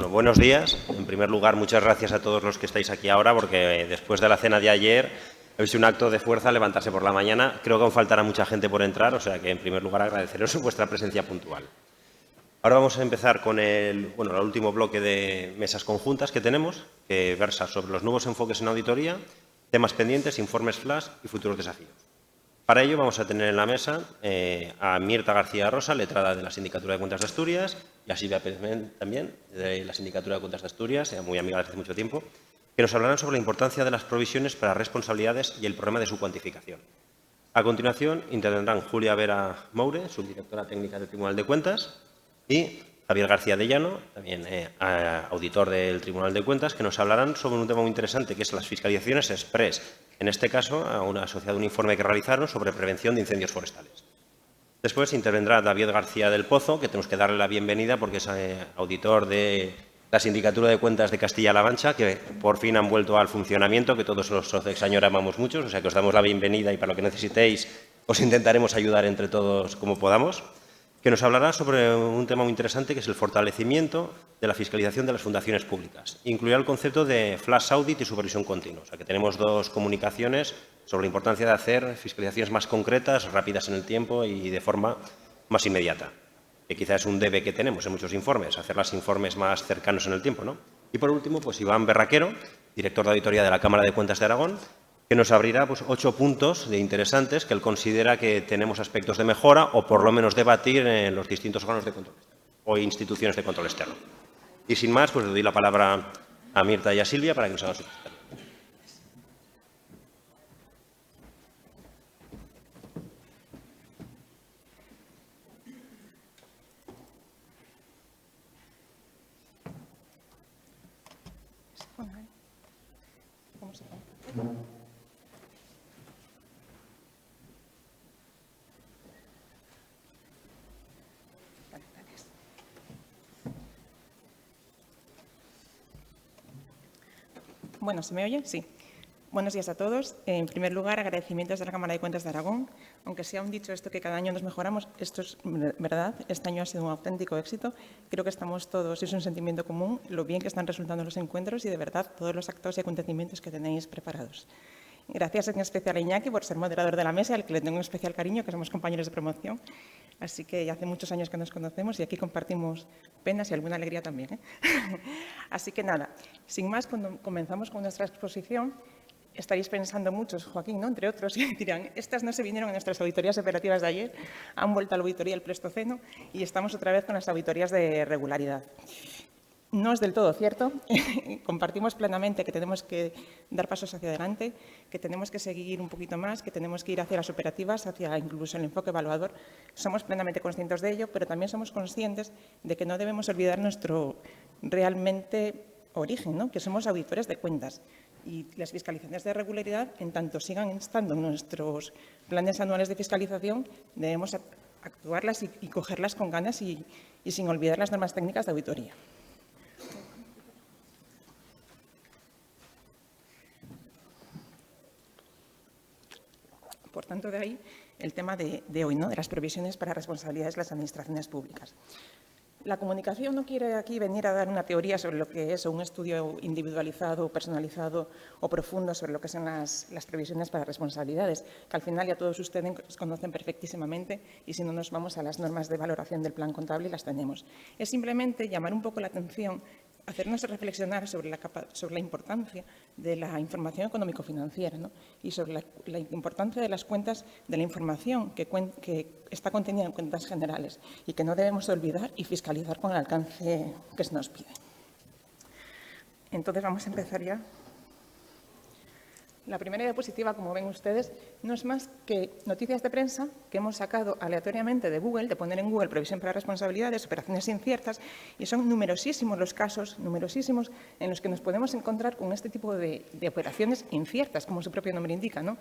Bueno, buenos días. En primer lugar, muchas gracias a todos los que estáis aquí ahora, porque después de la cena de ayer habéis hecho un acto de fuerza levantarse por la mañana. Creo que aún faltará mucha gente por entrar, o sea que en primer lugar agradeceros vuestra presencia puntual. Ahora vamos a empezar con el último bloque de mesas conjuntas que tenemos, que versa sobre los nuevos enfoques en auditoría, temas pendientes, informes flash y futuros desafíos. Para ello vamos a tener en la mesa a Mirta García Rosa, letrada de la Sindicatura de Cuentas de Asturias, y a Silvia Pérez también, de la Sindicatura de Cuentas de Asturias, muy amiga desde hace mucho tiempo, que nos hablarán sobre la importancia de las provisiones para responsabilidades y el problema de su cuantificación. A continuación intervendrán Julia Vera Moure, subdirectora técnica del Tribunal de Cuentas, y Javier García de Llano, también auditor del Tribunal de Cuentas, que nos hablarán sobre un tema muy interesante, que es las fiscalizaciones express. En este caso, asociado a un informe que realizaron sobre prevención de incendios forestales. Después intervendrá David García del Pozo, que tenemos que darle la bienvenida porque es auditor de la Sindicatura de Cuentas de Castilla-La Mancha, que por fin han vuelto al funcionamiento, que todos los exañores amamos muchos, o sea que os damos la bienvenida y para lo que necesitéis os intentaremos ayudar entre todos como podamos, que nos hablará sobre un tema muy interesante que es el fortalecimiento de la fiscalización de las fundaciones públicas. Incluirá el concepto de flash audit y supervisión continua. O sea, que tenemos dos comunicaciones sobre la importancia de hacer fiscalizaciones más concretas, rápidas en el tiempo y de forma más inmediata. Que quizás es un debe que tenemos en muchos informes, hacer los informes más cercanos en el tiempo, ¿no? Y por último, pues Iván Berraquero, director de auditoría de la Cámara de Cuentas de Aragón, que nos abrirá 8 puntos de interesantes que él considera que tenemos aspectos de mejora o por lo menos debatir en los distintos órganos de control o instituciones de control externo. Y sin más, pues le doy la palabra a Mirta y a Silvia para que nos hagan su presentación. Bueno, ¿se me oye? Sí. Buenos días a todos. En primer lugar, agradecimientos de la Cámara de Cuentas de Aragón. Aunque sea un dicho esto que cada año nos mejoramos, esto es verdad. Este año ha sido un auténtico éxito. Creo que estamos todos, es un sentimiento común, lo bien que están resultando los encuentros y, de verdad, todos los actos y acontecimientos que tenéis preparados. Gracias en especial a Iñaki por ser moderador de la mesa, al que le tengo un especial cariño, que somos compañeros de promoción. Así que hace muchos años que nos conocemos y aquí compartimos penas y alguna alegría también, ¿eh? Así que nada, sin más, cuando comenzamos con nuestra exposición, estaréis pensando muchos, Joaquín, ¿no?, entre otros, y dirán, estas no se vinieron a nuestras auditorías operativas de ayer, han vuelto a la auditoría del Pleistoceno y estamos otra vez con las auditorías de regularidad. No es del todo cierto. Compartimos plenamente que tenemos que dar pasos hacia adelante, que tenemos que seguir un poquito más, que tenemos que ir hacia las operativas, hacia incluso el enfoque evaluador. Somos plenamente conscientes de ello, pero también somos conscientes de que no debemos olvidar nuestro realmente origen, ¿no?, que somos auditores de cuentas. Y las fiscalizaciones de regularidad, en tanto sigan estando en nuestros planes anuales de fiscalización, debemos actuarlas y cogerlas con ganas y sin olvidar las normas técnicas de auditoría. Por tanto, de ahí el tema de hoy, ¿no?, de las provisiones para responsabilidades de las administraciones públicas. La comunicación no quiere aquí venir a dar una teoría sobre lo que es o un estudio individualizado, personalizado o profundo sobre lo que son las previsiones para responsabilidades, que al final ya todos ustedes conocen perfectísimamente y si no nos vamos a las normas de valoración del plan contable y las tenemos. Es simplemente llamar un poco la atención, hacernos reflexionar sobre la importancia de la información económico-financiera, ¿no?, y sobre la importancia de las cuentas, de la información que está contenida en cuentas generales y que no debemos olvidar y fiscalizar con el alcance que se nos pide. Entonces, vamos a empezar ya. La primera diapositiva, como ven ustedes, no es más que noticias de prensa que hemos sacado aleatoriamente de Google, de poner en Google previsión para responsabilidades, operaciones inciertas, y son numerosísimos los casos, numerosísimos, en los que nos podemos encontrar con este tipo de operaciones inciertas, como su propio nombre indica, ¿no?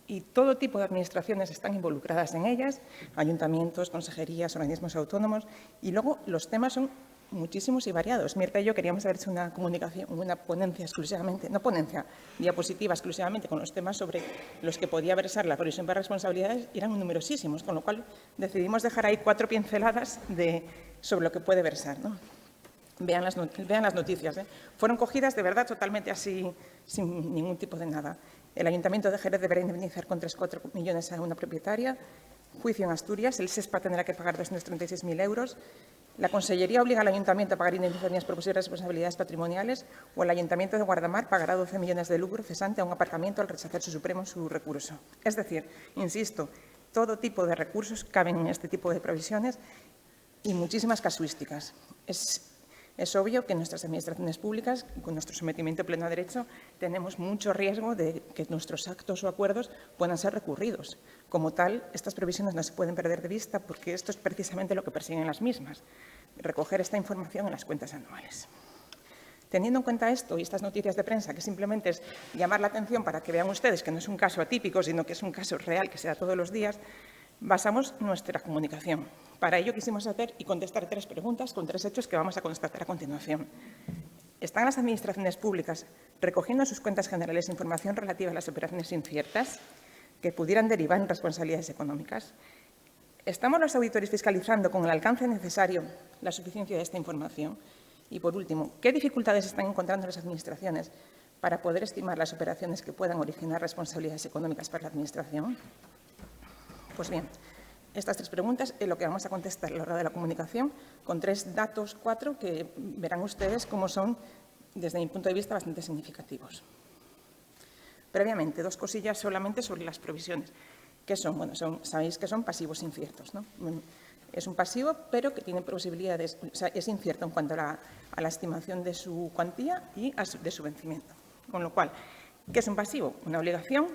Y todo tipo de administraciones están involucradas en ellas, ayuntamientos, consejerías, organismos autónomos, y luego los temas son muchísimos y variados. Mirta y yo queríamos haber hecho una comunicación, una ponencia exclusivamente, no ponencia, diapositiva exclusivamente con los temas sobre los que podía versar la previsión para responsabilidades, y eran numerosísimos, con lo cual decidimos dejar ahí 4 pinceladas sobre lo que puede versar, ¿no? Vean las noticias. Fueron cogidas de verdad totalmente así, sin ningún tipo de nada. El Ayuntamiento de Jerez deberá indemnizar con 3,4 millones a una propietaria. Juicio en Asturias. El SESPA tendrá que pagar 236.000 euros. La Consellería obliga al Ayuntamiento a pagar indemnizaciones por posibles responsabilidades patrimoniales, o el Ayuntamiento de Guardamar pagará 12 millones de lucro cesante a un aparcamiento al rechazar su Supremo su recurso. Es decir, insisto, todo tipo de recursos caben en este tipo de provisiones y muchísimas casuísticas. Es obvio que en nuestras administraciones públicas, con nuestro sometimiento pleno a derecho, tenemos mucho riesgo de que nuestros actos o acuerdos puedan ser recurridos. Como tal, estas previsiones no se pueden perder de vista porque esto es precisamente lo que persiguen las mismas, recoger esta información en las cuentas anuales. Teniendo en cuenta esto y estas noticias de prensa, que simplemente es llamar la atención para que vean ustedes que no es un caso atípico, sino que es un caso real que se da todos los días, basamos nuestra comunicación. Para ello quisimos hacer y contestar 3 preguntas con 3 hechos que vamos a constatar a continuación. ¿Están las administraciones públicas recogiendo en sus cuentas generales información relativa a las operaciones inciertas que pudieran derivar en responsabilidades económicas? ¿Estamos los auditores fiscalizando con el alcance necesario la suficiencia de esta información? Y, por último, ¿qué dificultades están encontrando las administraciones para poder estimar las operaciones que puedan originar responsabilidades económicas para la Administración? Pues bien, estas 3 preguntas es lo que vamos a contestar a la hora de la comunicación con 3 datos, 4, que verán ustedes cómo son, desde mi punto de vista, bastante significativos. Previamente, 2 cosillas solamente sobre las provisiones. ¿Qué son? Bueno, sabéis que son pasivos inciertos, ¿no? Es un pasivo, pero que tiene posibilidades, o sea, es incierto en cuanto a la estimación de su cuantía y de su vencimiento. Con lo cual, ¿qué es un pasivo? Una obligación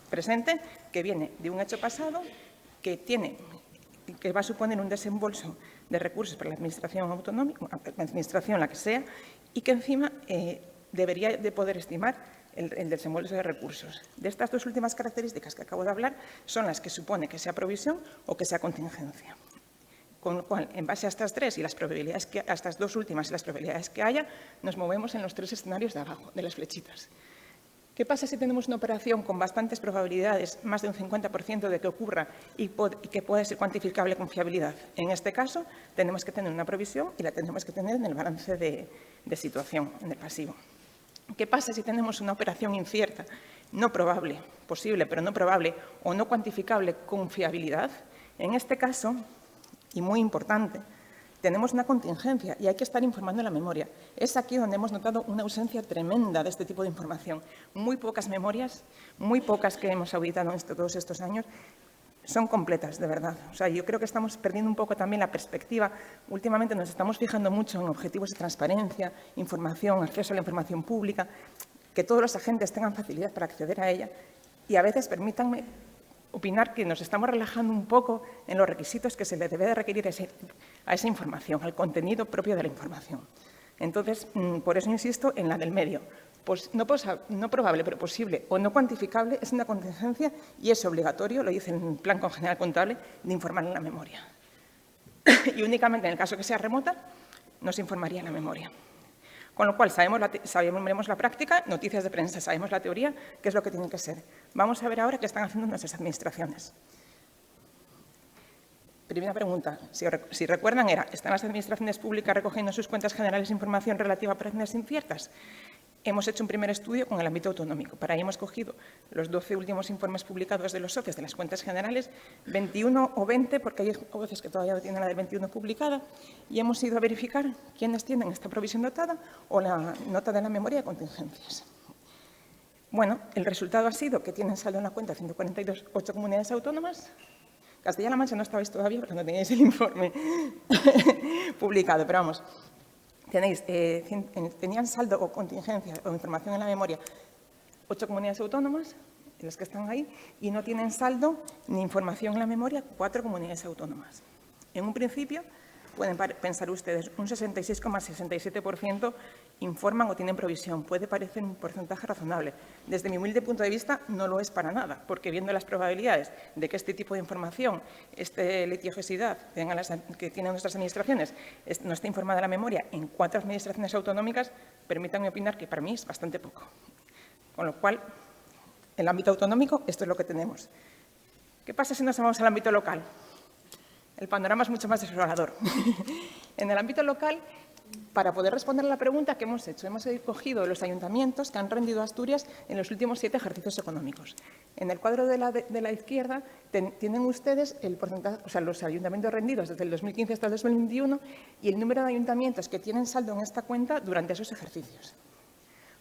presente que viene de un hecho pasado que va a suponer un desembolso de recursos para la administración autonómica, la administración la que sea, y que encima debería de poder estimar el desembolso de recursos. De estas 2 últimas características que acabo de hablar son las que supone que sea provisión o que sea contingencia. Con lo cual, en base a estas 3 y las probabilidades a estas 2 últimas y las probabilidades que haya, nos movemos en los 3 escenarios de abajo, de las flechitas. ¿Qué pasa si tenemos una operación con bastantes probabilidades, más de un 50% de que ocurra y que pueda ser cuantificable con fiabilidad? En este caso, tenemos que tener una provisión y la tenemos que tener en el balance de situación, en el pasivo. ¿Qué pasa si tenemos una operación incierta, no probable, posible, pero no probable, o no cuantificable con fiabilidad? En este caso, y muy importante, tenemos una contingencia y hay que estar informando en la memoria. Es aquí donde hemos notado una ausencia tremenda de este tipo de información. Muy pocas memorias, muy pocas que hemos auditado en todos estos años, son completas, de verdad. O sea, yo creo que estamos perdiendo un poco también la perspectiva. Últimamente nos estamos fijando mucho en objetivos de transparencia, información, acceso a la información pública, que todos los agentes tengan facilidad para acceder a ella y a veces, permítanme opinar, que nos estamos relajando un poco en los requisitos que se le debe de requerir a esa información, al contenido propio de la información. Entonces, por eso insisto en la del medio. Pues no probable, pero posible o no cuantificable es una contingencia y es obligatorio, lo dice en el Plan General Contable, de informar en la memoria. Y únicamente en el caso que sea remota, no se informaría en la memoria. Con lo cual, sabemos la práctica, noticias de prensa, sabemos la teoría, qué es lo que tiene que ser. Vamos a ver ahora qué están haciendo nuestras administraciones. Primera pregunta, si recuerdan, ¿están las administraciones públicas recogiendo en sus cuentas generales información relativa a operaciones inciertas? Hemos hecho un primer estudio con el ámbito autonómico. Para ello hemos cogido los 12 últimos informes publicados de los socios de las cuentas generales, 21 o 20, porque hay veces que todavía no tienen la del 21 publicada, y hemos ido a verificar quiénes tienen esta provisión dotada o la nota de la memoria de contingencias. Bueno, el resultado ha sido que tienen saldo en la cuenta 142, 8 comunidades autónomas. Castilla-La Mancha no estabais todavía porque no teníais el informe publicado, pero vamos. Tenían saldo o contingencia o información en la memoria 8 comunidades autónomas, las que están ahí, y no tienen saldo ni información en la memoria 4 comunidades autónomas. En un principio, pueden pensar ustedes, un 66,67% informan o tienen provisión. Puede parecer un porcentaje razonable. Desde mi humilde punto de vista, no lo es para nada, porque viendo las probabilidades de que este tipo de información, esta litigiosidad que tienen nuestras administraciones, no esté informada la memoria en 4 administraciones autonómicas, permítanme opinar que para mí es bastante poco. Con lo cual, en el ámbito autonómico, esto es lo que tenemos. ¿Qué pasa si nos vamos al ámbito local? El panorama es mucho más desolador. En el ámbito local, Para poder responder a la pregunta, ¿qué hemos hecho? Hemos cogido los ayuntamientos que han rendido a Asturias en los últimos 7 ejercicios económicos. En el cuadro de la izquierda tienen ustedes el porcentaje, o sea, los ayuntamientos rendidos desde el 2015 hasta el 2021 y el número de ayuntamientos que tienen saldo en esta cuenta durante esos ejercicios.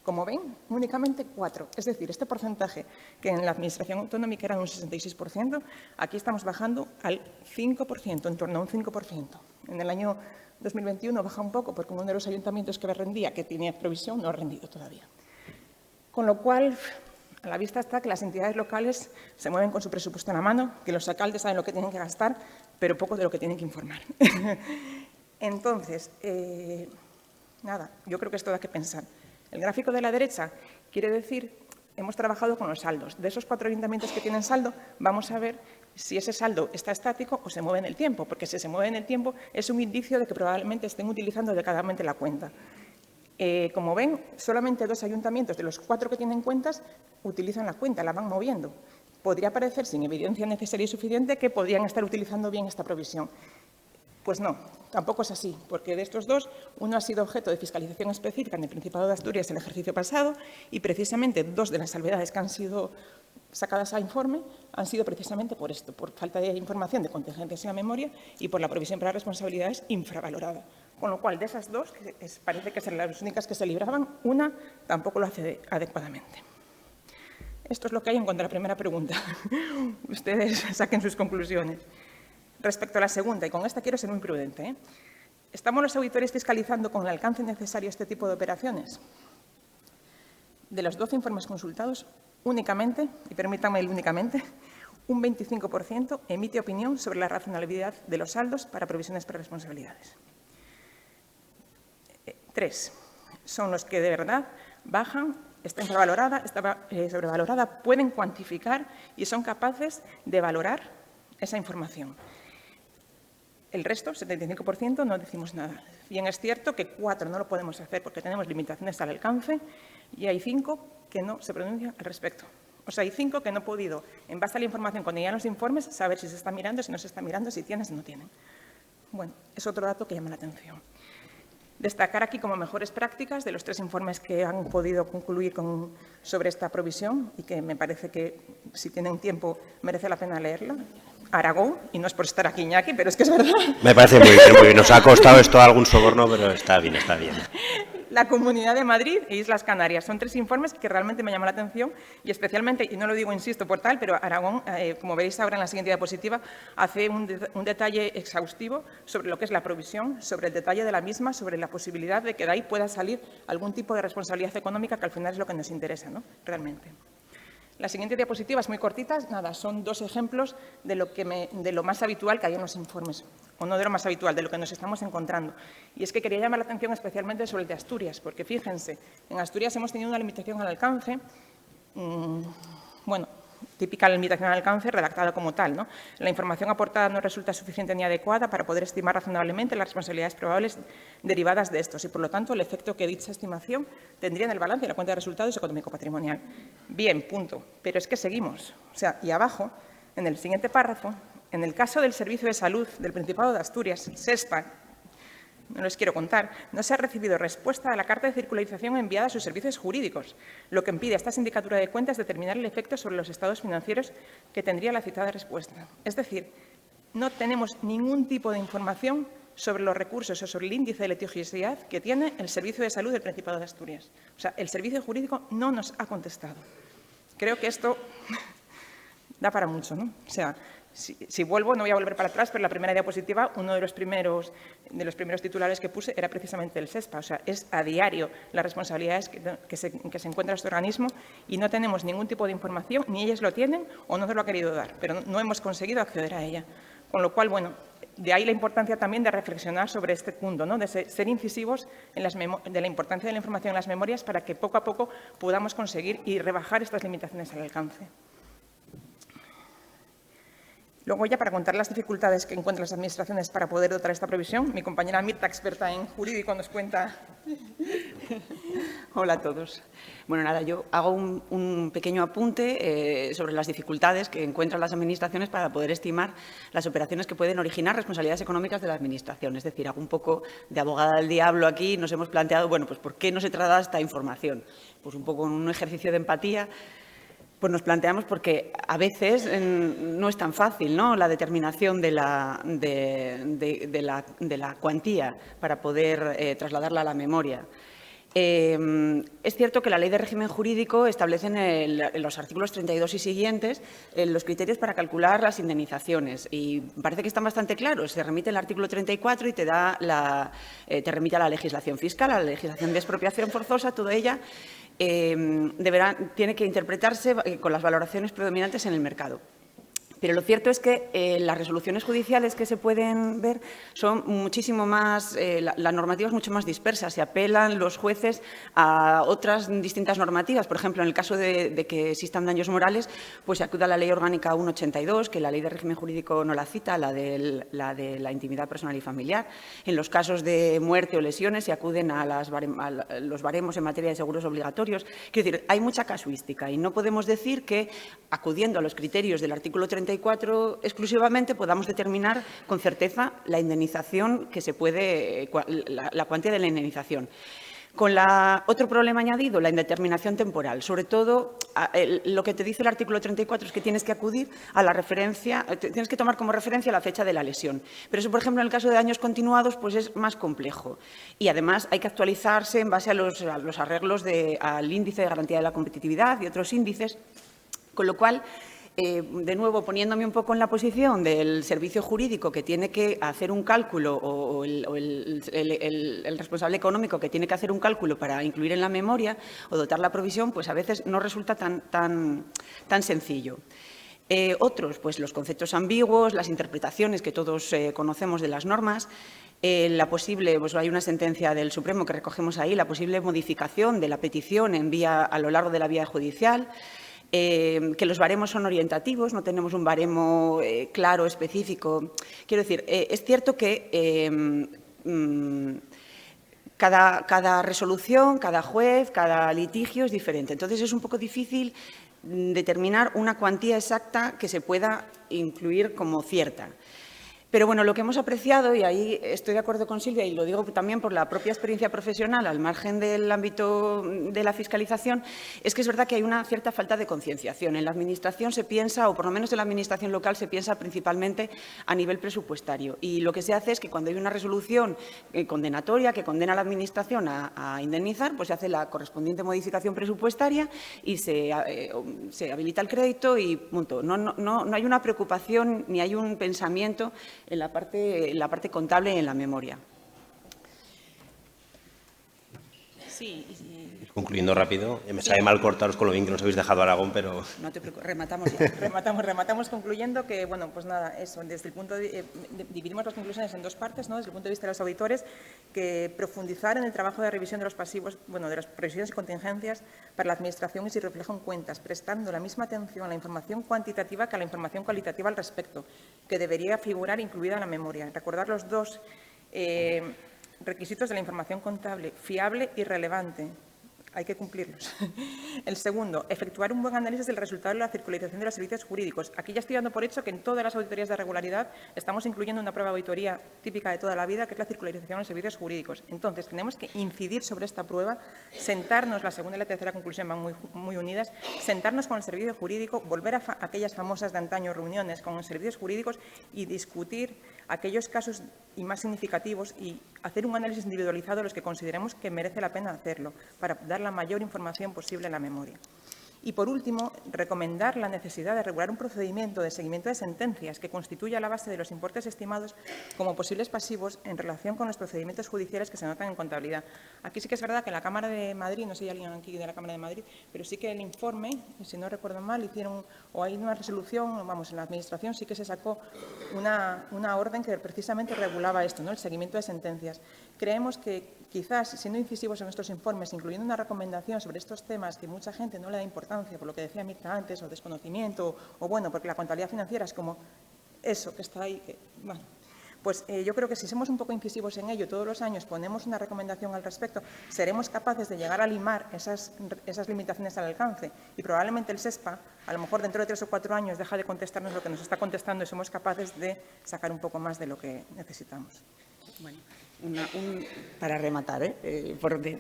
Como ven, únicamente 4. Es decir, este porcentaje, que en la Administración autonómica era un 66%, aquí estamos bajando al 5%, en torno a un 5%. En el año 2021 baja un poco porque uno de los ayuntamientos que rendía, que tenía provisión, no ha rendido todavía. Con lo cual, a la vista está que las entidades locales se mueven con su presupuesto en la mano, que los alcaldes saben lo que tienen que gastar, pero poco de lo que tienen que informar. Entonces, nada, yo creo que esto da que pensar. El gráfico de la derecha quiere decir, hemos trabajado con los saldos. De esos 4 ayuntamientos que tienen saldo, vamos a ver si ese saldo está estático o se mueve en el tiempo, porque si se mueve en el tiempo es un indicio de que probablemente estén utilizando adecuadamente la cuenta. Como ven, solamente 2 ayuntamientos de los 4 que tienen cuentas utilizan la cuenta, la van moviendo. Podría parecer, sin evidencia necesaria y suficiente, que podrían estar utilizando bien esta provisión. Pues no, tampoco es así, porque de estos 2, uno ha sido objeto de fiscalización específica en el Principado de Asturias el ejercicio pasado y precisamente 2 de las salvedades que han sido sacadas a informe han sido precisamente por esto, por falta de información de contingencias en la memoria y por la provisión para responsabilidades infravalorada. Con lo cual, de esas 2, que parece que son las únicas que se libraban, una tampoco lo hace adecuadamente. Esto es lo que hay en cuanto a la primera pregunta. Ustedes saquen sus conclusiones. Respecto a la segunda, y con esta quiero ser muy prudente, ¿estamos los auditores fiscalizando con el alcance necesario este tipo de operaciones? De los 12 informes consultados, únicamente, y permítanme el únicamente, un 25% emite opinión sobre la razonabilidad de los saldos para provisiones para responsabilidades. 3 son los que de verdad bajan, está infravalorada, está sobrevalorada, pueden cuantificar y son capaces de valorar esa información. El resto, 75%, no decimos nada. Bien es cierto que 4 no lo podemos hacer porque tenemos limitaciones al alcance y hay 5 que no se pronuncian al respecto. O sea, hay 5 que no he podido, en base a la información, cuando llegan los informes, saber si se está mirando, si no se está mirando, si tienen, si no tienen. Bueno, es otro dato que llama la atención. Destacar aquí como mejores prácticas de los 3 informes que han podido concluir sobre esta provisión y que me parece que, si tienen tiempo, merece la pena leerla. Aragón, y no es por estar aquí, Iñaki, pero es que es verdad. Me parece muy bien, muy bien. Nos ha costado esto algún soborno, pero está bien, está bien. La Comunidad de Madrid e Islas Canarias. Son 3 informes que realmente me llaman la atención y especialmente, y no lo digo, insisto, por tal, pero Aragón, como veréis ahora en la siguiente diapositiva, hace un detalle exhaustivo sobre lo que es la provisión, sobre el detalle de la misma, sobre la posibilidad de que de ahí pueda salir algún tipo de responsabilidad económica, que al final es lo que nos interesa, ¿no? Realmente. La siguiente diapositiva es muy cortita, nada, son 2 ejemplos de lo más habitual que hay en los informes, o no de lo más habitual, de lo que nos estamos encontrando. Y es que quería llamar la atención especialmente sobre el de Asturias, porque fíjense, en Asturias hemos tenido una limitación al alcance, bueno, típica limitación al alcance redactada como tal, ¿no? La información aportada no resulta suficiente ni adecuada para poder estimar razonablemente las responsabilidades probables derivadas de estos y, por lo tanto, el efecto que dicha estimación tendría en el balance de la cuenta de resultados económico-patrimonial. Bien, punto. Pero es que seguimos. O sea, y abajo, en el siguiente párrafo, en el caso del Servicio de Salud del Principado de Asturias, SESPA, no les quiero contar, no se ha recibido respuesta a la carta de circularización enviada a sus servicios jurídicos, lo que impide a esta sindicatura de cuentas determinar el efecto sobre los estados financieros que tendría la citada respuesta. Es decir, no tenemos ningún tipo de información sobre los recursos o sobre el índice de litigiosidad que tiene el Servicio de Salud del Principado de Asturias. O sea, el servicio jurídico no nos ha contestado. Creo que esto da para mucho, ¿no? O sea, si vuelvo, no voy a volver para atrás, pero la primera diapositiva, uno de los primeros titulares que puse era precisamente el SESPA. O sea, es a diario las responsabilidades que se encuentra este organismo y no tenemos ningún tipo de información, ni ellos lo tienen o no nos lo ha querido dar, pero no hemos conseguido acceder a ella. Con lo cual, bueno, de ahí la importancia también de reflexionar sobre este punto, ¿no? De ser incisivos de la importancia de la información en las memorias para que poco a poco podamos conseguir y rebajar estas limitaciones al alcance. Luego, ya para contar las dificultades que encuentran las administraciones para poder dotar esta provisión, mi compañera Mirta, experta en jurídico, nos cuenta Hola a todos. Bueno, nada, yo hago un pequeño apunte sobre las dificultades que encuentran las administraciones para poder estimar las operaciones que pueden originar responsabilidades económicas de la administración. Es decir, hago un poco de abogada del diablo aquí. Nos hemos planteado, bueno, pues ¿por qué no se trata esta información? Pues un poco en un ejercicio de empatía. Pues nos planteamos porque a veces no es tan fácil, ¿no?, la determinación de la cuantía para poder trasladarla a la memoria. Es cierto que la Ley de Régimen Jurídico establece en los artículos 32 y siguientes los criterios para calcular las indemnizaciones y parece que están bastante claros. Se remite el artículo 34 y te remite a la legislación fiscal, a la legislación de expropiación forzosa, toda ella tiene que interpretarse con las valoraciones predominantes en el mercado. Pero lo cierto es que las resoluciones judiciales que se pueden ver son muchísimo más, la normativa es mucho más dispersa. Se apelan los jueces a otras distintas normativas. Por ejemplo, en el caso de que existan daños morales, pues se acude a la Ley Orgánica 182, que la Ley de Régimen Jurídico no la cita, la de la intimidad personal y familiar. En los casos de muerte o lesiones se acuden a los baremos en materia de seguros obligatorios. Quiero decir, hay mucha casuística y no podemos decir que, acudiendo a los criterios del artículo 34 exclusivamente, podamos determinar con certeza la indemnización que se puede, la cuantía de la indemnización. Con otro problema añadido, la indeterminación temporal. Sobre todo, lo que te dice el artículo 34 es que tienes que acudir a la referencia, tienes que tomar como referencia la fecha de la lesión. Pero eso, por ejemplo, en el caso de daños continuados, pues es más complejo. Y además hay que actualizarse en base a los arreglos al índice de garantía de la competitividad y otros índices, con lo cual, de nuevo, poniéndome un poco en la posición del servicio jurídico que tiene que hacer un cálculo o el responsable económico que tiene que hacer un cálculo para incluir en la memoria o dotar la provisión, pues a veces no resulta tan sencillo. Otros, pues los conceptos ambiguos, las interpretaciones que todos conocemos de las normas, pues hay una sentencia del Supremo que recogemos ahí, la posible modificación de la petición a lo largo de la vía judicial, que los baremos son orientativos, no tenemos un baremo claro, específico. Quiero decir, es cierto que cada resolución, cada juez, cada litigio es diferente. Entonces, es un poco difícil determinar una cuantía exacta que se pueda incluir como cierta. Pero bueno, lo que hemos apreciado, y ahí estoy de acuerdo con Silvia, y lo digo también por la propia experiencia profesional, al margen del ámbito de la fiscalización, es que es verdad que hay una cierta falta de concienciación. En la Administración se piensa, o por lo menos en la Administración local, se piensa principalmente a nivel presupuestario. Y lo que se hace es que cuando hay una resolución condenatoria que condena a la Administración a indemnizar, pues se hace la correspondiente modificación presupuestaria y se habilita el crédito y punto. No hay una preocupación ni hay un pensamiento en la parte contable y en la memoria. Sí. Concluyendo rápido, me sabe mal cortaros con lo bien que nos habéis dejado Aragón, pero... No te preocupes, rematamos ya. Rematamos concluyendo que, bueno, pues nada, eso, desde el punto dividimos las conclusiones en dos partes, ¿no? Desde el punto de vista de los auditores, que profundizar en el trabajo de revisión de los pasivos, bueno, de las previsiones y contingencias para la Administración y si reflejo en cuentas, prestando la misma atención a la información cuantitativa que a la información cualitativa al respecto, que debería figurar incluida en la memoria. Recordar los dos requisitos de la información contable, fiable y relevante. Hay que cumplirlos. El segundo, efectuar un buen análisis del resultado de la circularización de los servicios jurídicos. Aquí ya estoy dando por hecho que en todas las auditorías de regularidad estamos incluyendo una prueba de auditoría típica de toda la vida, que es la circularización de los servicios jurídicos. Entonces, tenemos que incidir sobre esta prueba, sentarnos, la segunda y la tercera conclusión van muy unidas, sentarnos con el servicio jurídico, volver a aquellas famosas de antaño reuniones con los servicios jurídicos y discutir aquellos casos y más significativos y hacer un análisis individualizado de los que consideremos que merece la pena hacerlo para dar la mayor información posible en la memoria. Y, por último, recomendar la necesidad de regular un procedimiento de seguimiento de sentencias que constituya la base de los importes estimados como posibles pasivos en relación con los procedimientos judiciales que se notan en contabilidad. Aquí sí que es verdad que en la Cámara de Madrid, no sé si hay alguien aquí de la Cámara de Madrid, pero sí que el informe, si no recuerdo mal, hicieron, o hay una resolución, vamos, en la Administración sí que se sacó una orden que precisamente regulaba esto, ¿no?, el seguimiento de sentencias. Creemos que quizás, siendo incisivos en nuestros informes, incluyendo una recomendación sobre estos temas que mucha gente no le da importancia, por lo que decía Mirta antes, o desconocimiento, o bueno, porque la contabilidad financiera es como eso que está ahí, que, bueno, Pues yo creo que si somos un poco incisivos en ello, todos los años ponemos una recomendación al respecto, seremos capaces de llegar a limar esas limitaciones al alcance y probablemente el SESPA, a lo mejor dentro de 3 o 4 años, deja de contestarnos lo que nos está contestando y somos capaces de sacar un poco más de lo que necesitamos. Bueno, para rematar,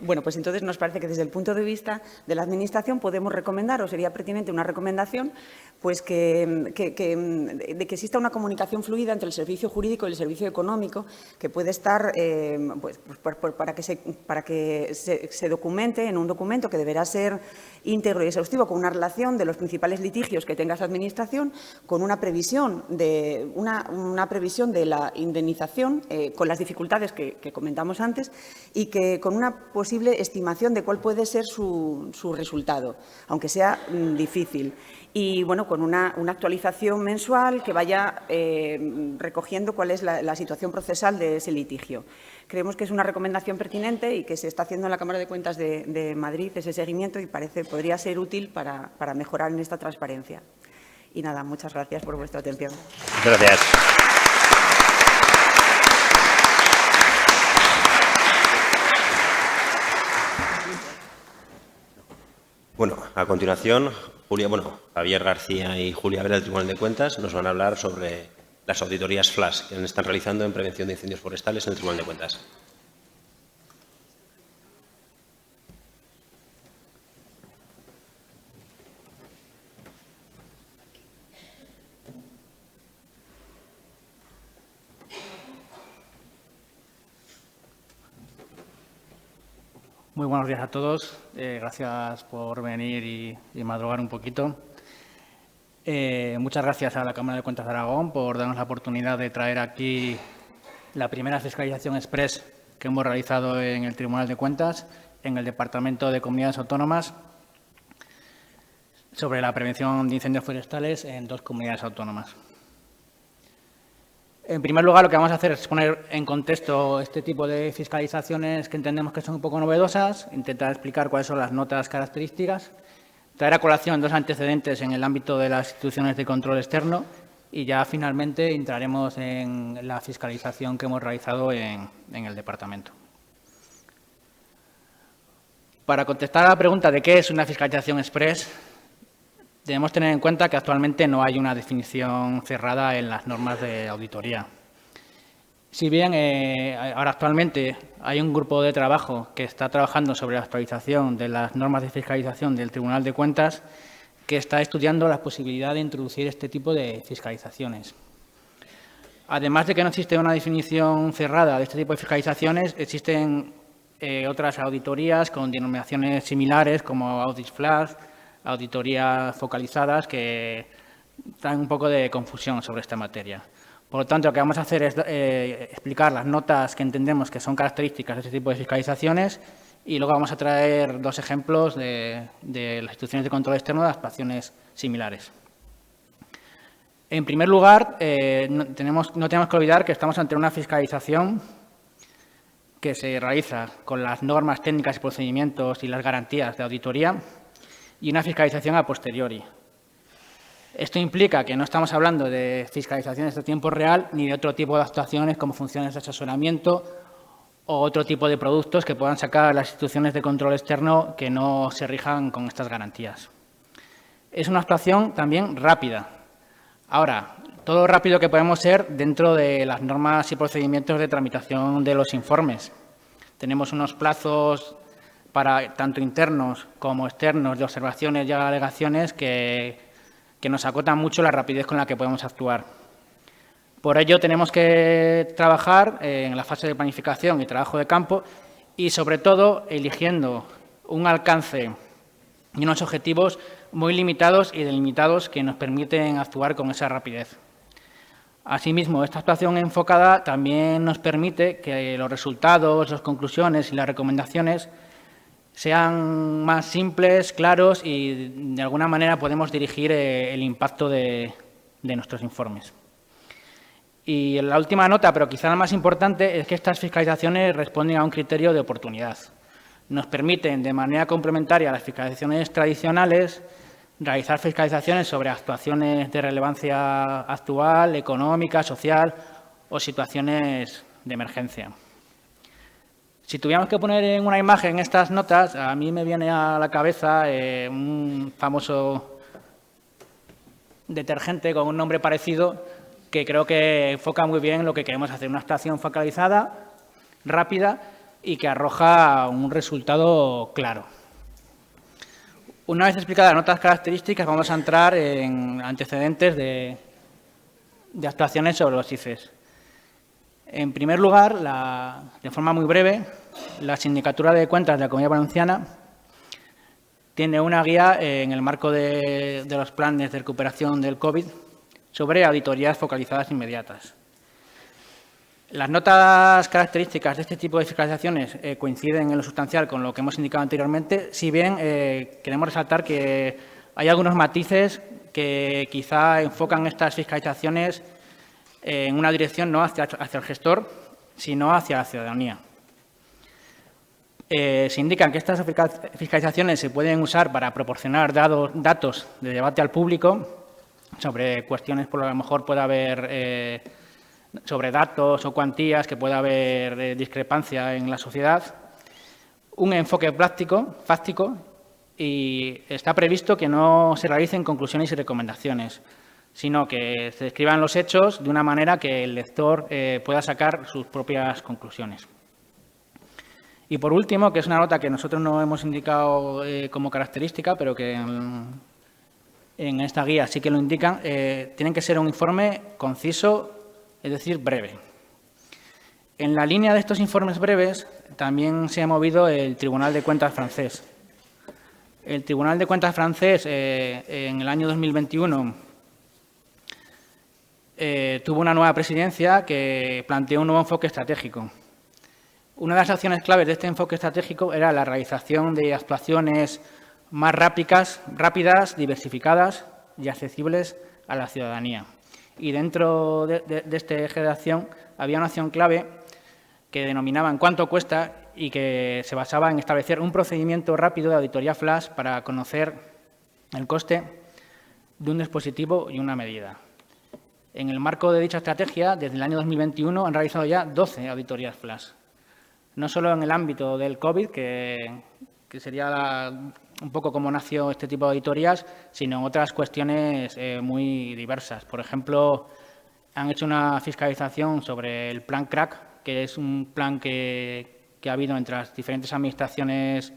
bueno, pues entonces nos parece que desde el punto de vista de la Administración podemos recomendar, o sería pertinente una recomendación, pues de que exista una comunicación fluida entre el servicio jurídico y el servicio económico, que puede estar, para que se documente en un documento que deberá ser íntegro y exhaustivo, con una relación de los principales litigios que tenga esa Administración, con una previsión de la indemnización, con las dificultades que comentamos antes, y que con una posible estimación de cuál puede ser su resultado, aunque sea difícil. Y, bueno, con una actualización mensual que vaya recogiendo cuál es la situación procesal de ese litigio. Creemos que es una recomendación pertinente y que se está haciendo en la Cámara de Cuentas de Madrid ese seguimiento y podría ser útil para mejorar en esta transparencia. Y nada, muchas gracias por vuestra atención. Gracias. Bueno, a continuación, Javier García y Julia Vera del Tribunal de Cuentas nos van a hablar sobre las auditorías flash que están realizando en prevención de incendios forestales en el Tribunal de Cuentas. Muy buenos días a todos. Gracias por venir y madrugar un poquito. Muchas gracias a la Cámara de Cuentas de Aragón por darnos la oportunidad de traer aquí la primera fiscalización express que hemos realizado en el Tribunal de Cuentas, en el Departamento de Comunidades Autónomas, sobre la prevención de incendios forestales en 2 comunidades autónomas. En primer lugar, lo que vamos a hacer es poner en contexto este tipo de fiscalizaciones que entendemos que son un poco novedosas, intentar explicar cuáles son las notas características, traer a colación 2 antecedentes en el ámbito de las instituciones de control externo y ya finalmente entraremos en la fiscalización que hemos realizado en el departamento. Para contestar a la pregunta de qué es una fiscalización express, debemos tener en cuenta que actualmente no hay una definición cerrada en las normas de auditoría. Si bien ahora actualmente hay un grupo de trabajo que está trabajando sobre la actualización de las normas de fiscalización del Tribunal de Cuentas, que está estudiando la posibilidad de introducir este tipo de fiscalizaciones. Además de que no existe una definición cerrada de este tipo de fiscalizaciones, existen otras auditorías con denominaciones similares como audits flash, auditorías focalizadas, que traen un poco de confusión sobre esta materia. Por lo tanto, lo que vamos a hacer es explicar las notas que entendemos que son características de este tipo de fiscalizaciones y luego vamos a traer 2 ejemplos de las instituciones de control externo de actuaciones similares. En primer lugar, no tenemos que olvidar que estamos ante una fiscalización que se realiza con las normas técnicas y procedimientos y las garantías de auditoría y una fiscalización a posteriori. Esto implica que no estamos hablando de fiscalizaciones de tiempo real ni de otro tipo de actuaciones como funciones de asesoramiento o otro tipo de productos que puedan sacar las instituciones de control externo que no se rijan con estas garantías. Es una actuación también rápida. Ahora, todo lo rápido que podemos ser dentro de las normas y procedimientos de tramitación de los informes. Tenemos unos plazos para tanto internos como externos de observaciones y alegaciones que nos acotan mucho la rapidez con la que podemos actuar. Por ello, tenemos que trabajar en la fase de planificación y trabajo de campo y, sobre todo, eligiendo un alcance y unos objetivos muy limitados y delimitados que nos permiten actuar con esa rapidez. Asimismo, esta actuación enfocada también nos permite que los resultados, las conclusiones y las recomendaciones sean más simples, claros y, de alguna manera, podemos dirigir el impacto de nuestros informes. Y la última nota, pero quizá la más importante, es que estas fiscalizaciones responden a un criterio de oportunidad. Nos permiten, de manera complementaria a las fiscalizaciones tradicionales, realizar fiscalizaciones sobre actuaciones de relevancia actual, económica, social o situaciones de emergencia. Si tuviéramos que poner en una imagen estas notas, a mí me viene a la cabeza un famoso detergente con un nombre parecido que creo que enfoca muy bien lo que queremos hacer, una actuación focalizada, rápida y que arroja un resultado claro. Una vez explicadas las notas características, vamos a entrar en antecedentes de actuaciones sobre los ICES. En primer lugar, de forma muy breve, la Sindicatura de Cuentas de la Comunidad Valenciana tiene una guía en el marco de los planes de recuperación del COVID sobre auditorías focalizadas inmediatas. Las notas características de este tipo de fiscalizaciones coinciden en lo sustancial con lo que hemos indicado anteriormente, si bien queremos resaltar que hay algunos matices que quizá enfocan estas fiscalizaciones en una dirección no hacia el gestor, sino hacia la ciudadanía. Se indican que estas fiscalizaciones se pueden usar para proporcionar datos de debate al público sobre cuestiones por lo que a lo mejor pueda haber sobre datos o cuantías que pueda haber discrepancia en la sociedad. Un enfoque fáctico y está previsto que no se realicen conclusiones y recomendaciones, sino que se describan los hechos de una manera que el lector pueda sacar sus propias conclusiones. Y por último, que es una nota que nosotros no hemos indicado como característica, pero que en esta guía sí que lo indican, tienen que ser un informe conciso, es decir, breve. En la línea de estos informes breves también se ha movido el Tribunal de Cuentas francés. El Tribunal de Cuentas francés en el año 2021 tuvo una nueva presidencia que planteó un nuevo enfoque estratégico. Una de las acciones claves de este enfoque estratégico era la realización de actuaciones más rápidas, diversificadas y accesibles a la ciudadanía. Y dentro de este eje de acción había una acción clave que denominaban cuánto cuesta y que se basaba en establecer un procedimiento rápido de auditoría flash para conocer el coste de un dispositivo y una medida. En el marco de dicha estrategia, desde el año 2021 han realizado ya 12 auditorías flash. No solo en el ámbito del COVID, que sería un poco como nació este tipo de auditorías, sino en otras cuestiones muy diversas. Por ejemplo, han hecho una fiscalización sobre el plan CRAC, que es un plan que ha habido entre las diferentes administraciones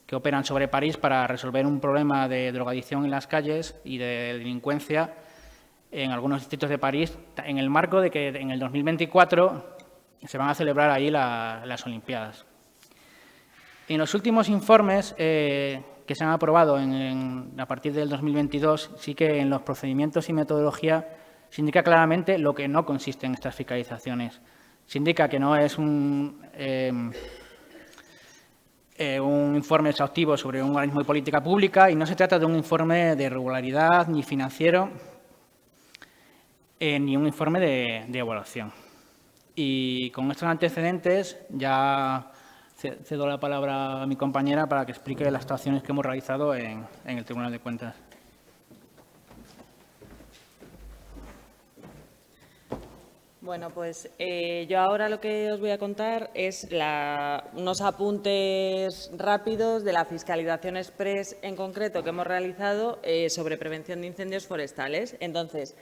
que operan sobre París para resolver un problema de drogadicción en las calles y de delincuencia en algunos distritos de París, en el marco de que en el 2024 se van a celebrar ahí las Olimpiadas. En los últimos informes que se han aprobado a partir del 2022, sí que en los procedimientos y metodología se indica claramente lo que no consiste en estas fiscalizaciones. Se indica que no es un informe exhaustivo sobre un organismo de política pública y no se trata de un informe de regularidad ni financiero ni un informe de evaluación. Y con estos antecedentes ya cedo la palabra a mi compañera para que explique las actuaciones que hemos realizado en el Tribunal de Cuentas. Bueno, pues yo ahora lo que os voy a contar es unos apuntes rápidos de la fiscalización express en concreto que hemos realizado sobre prevención de incendios forestales. Entonces,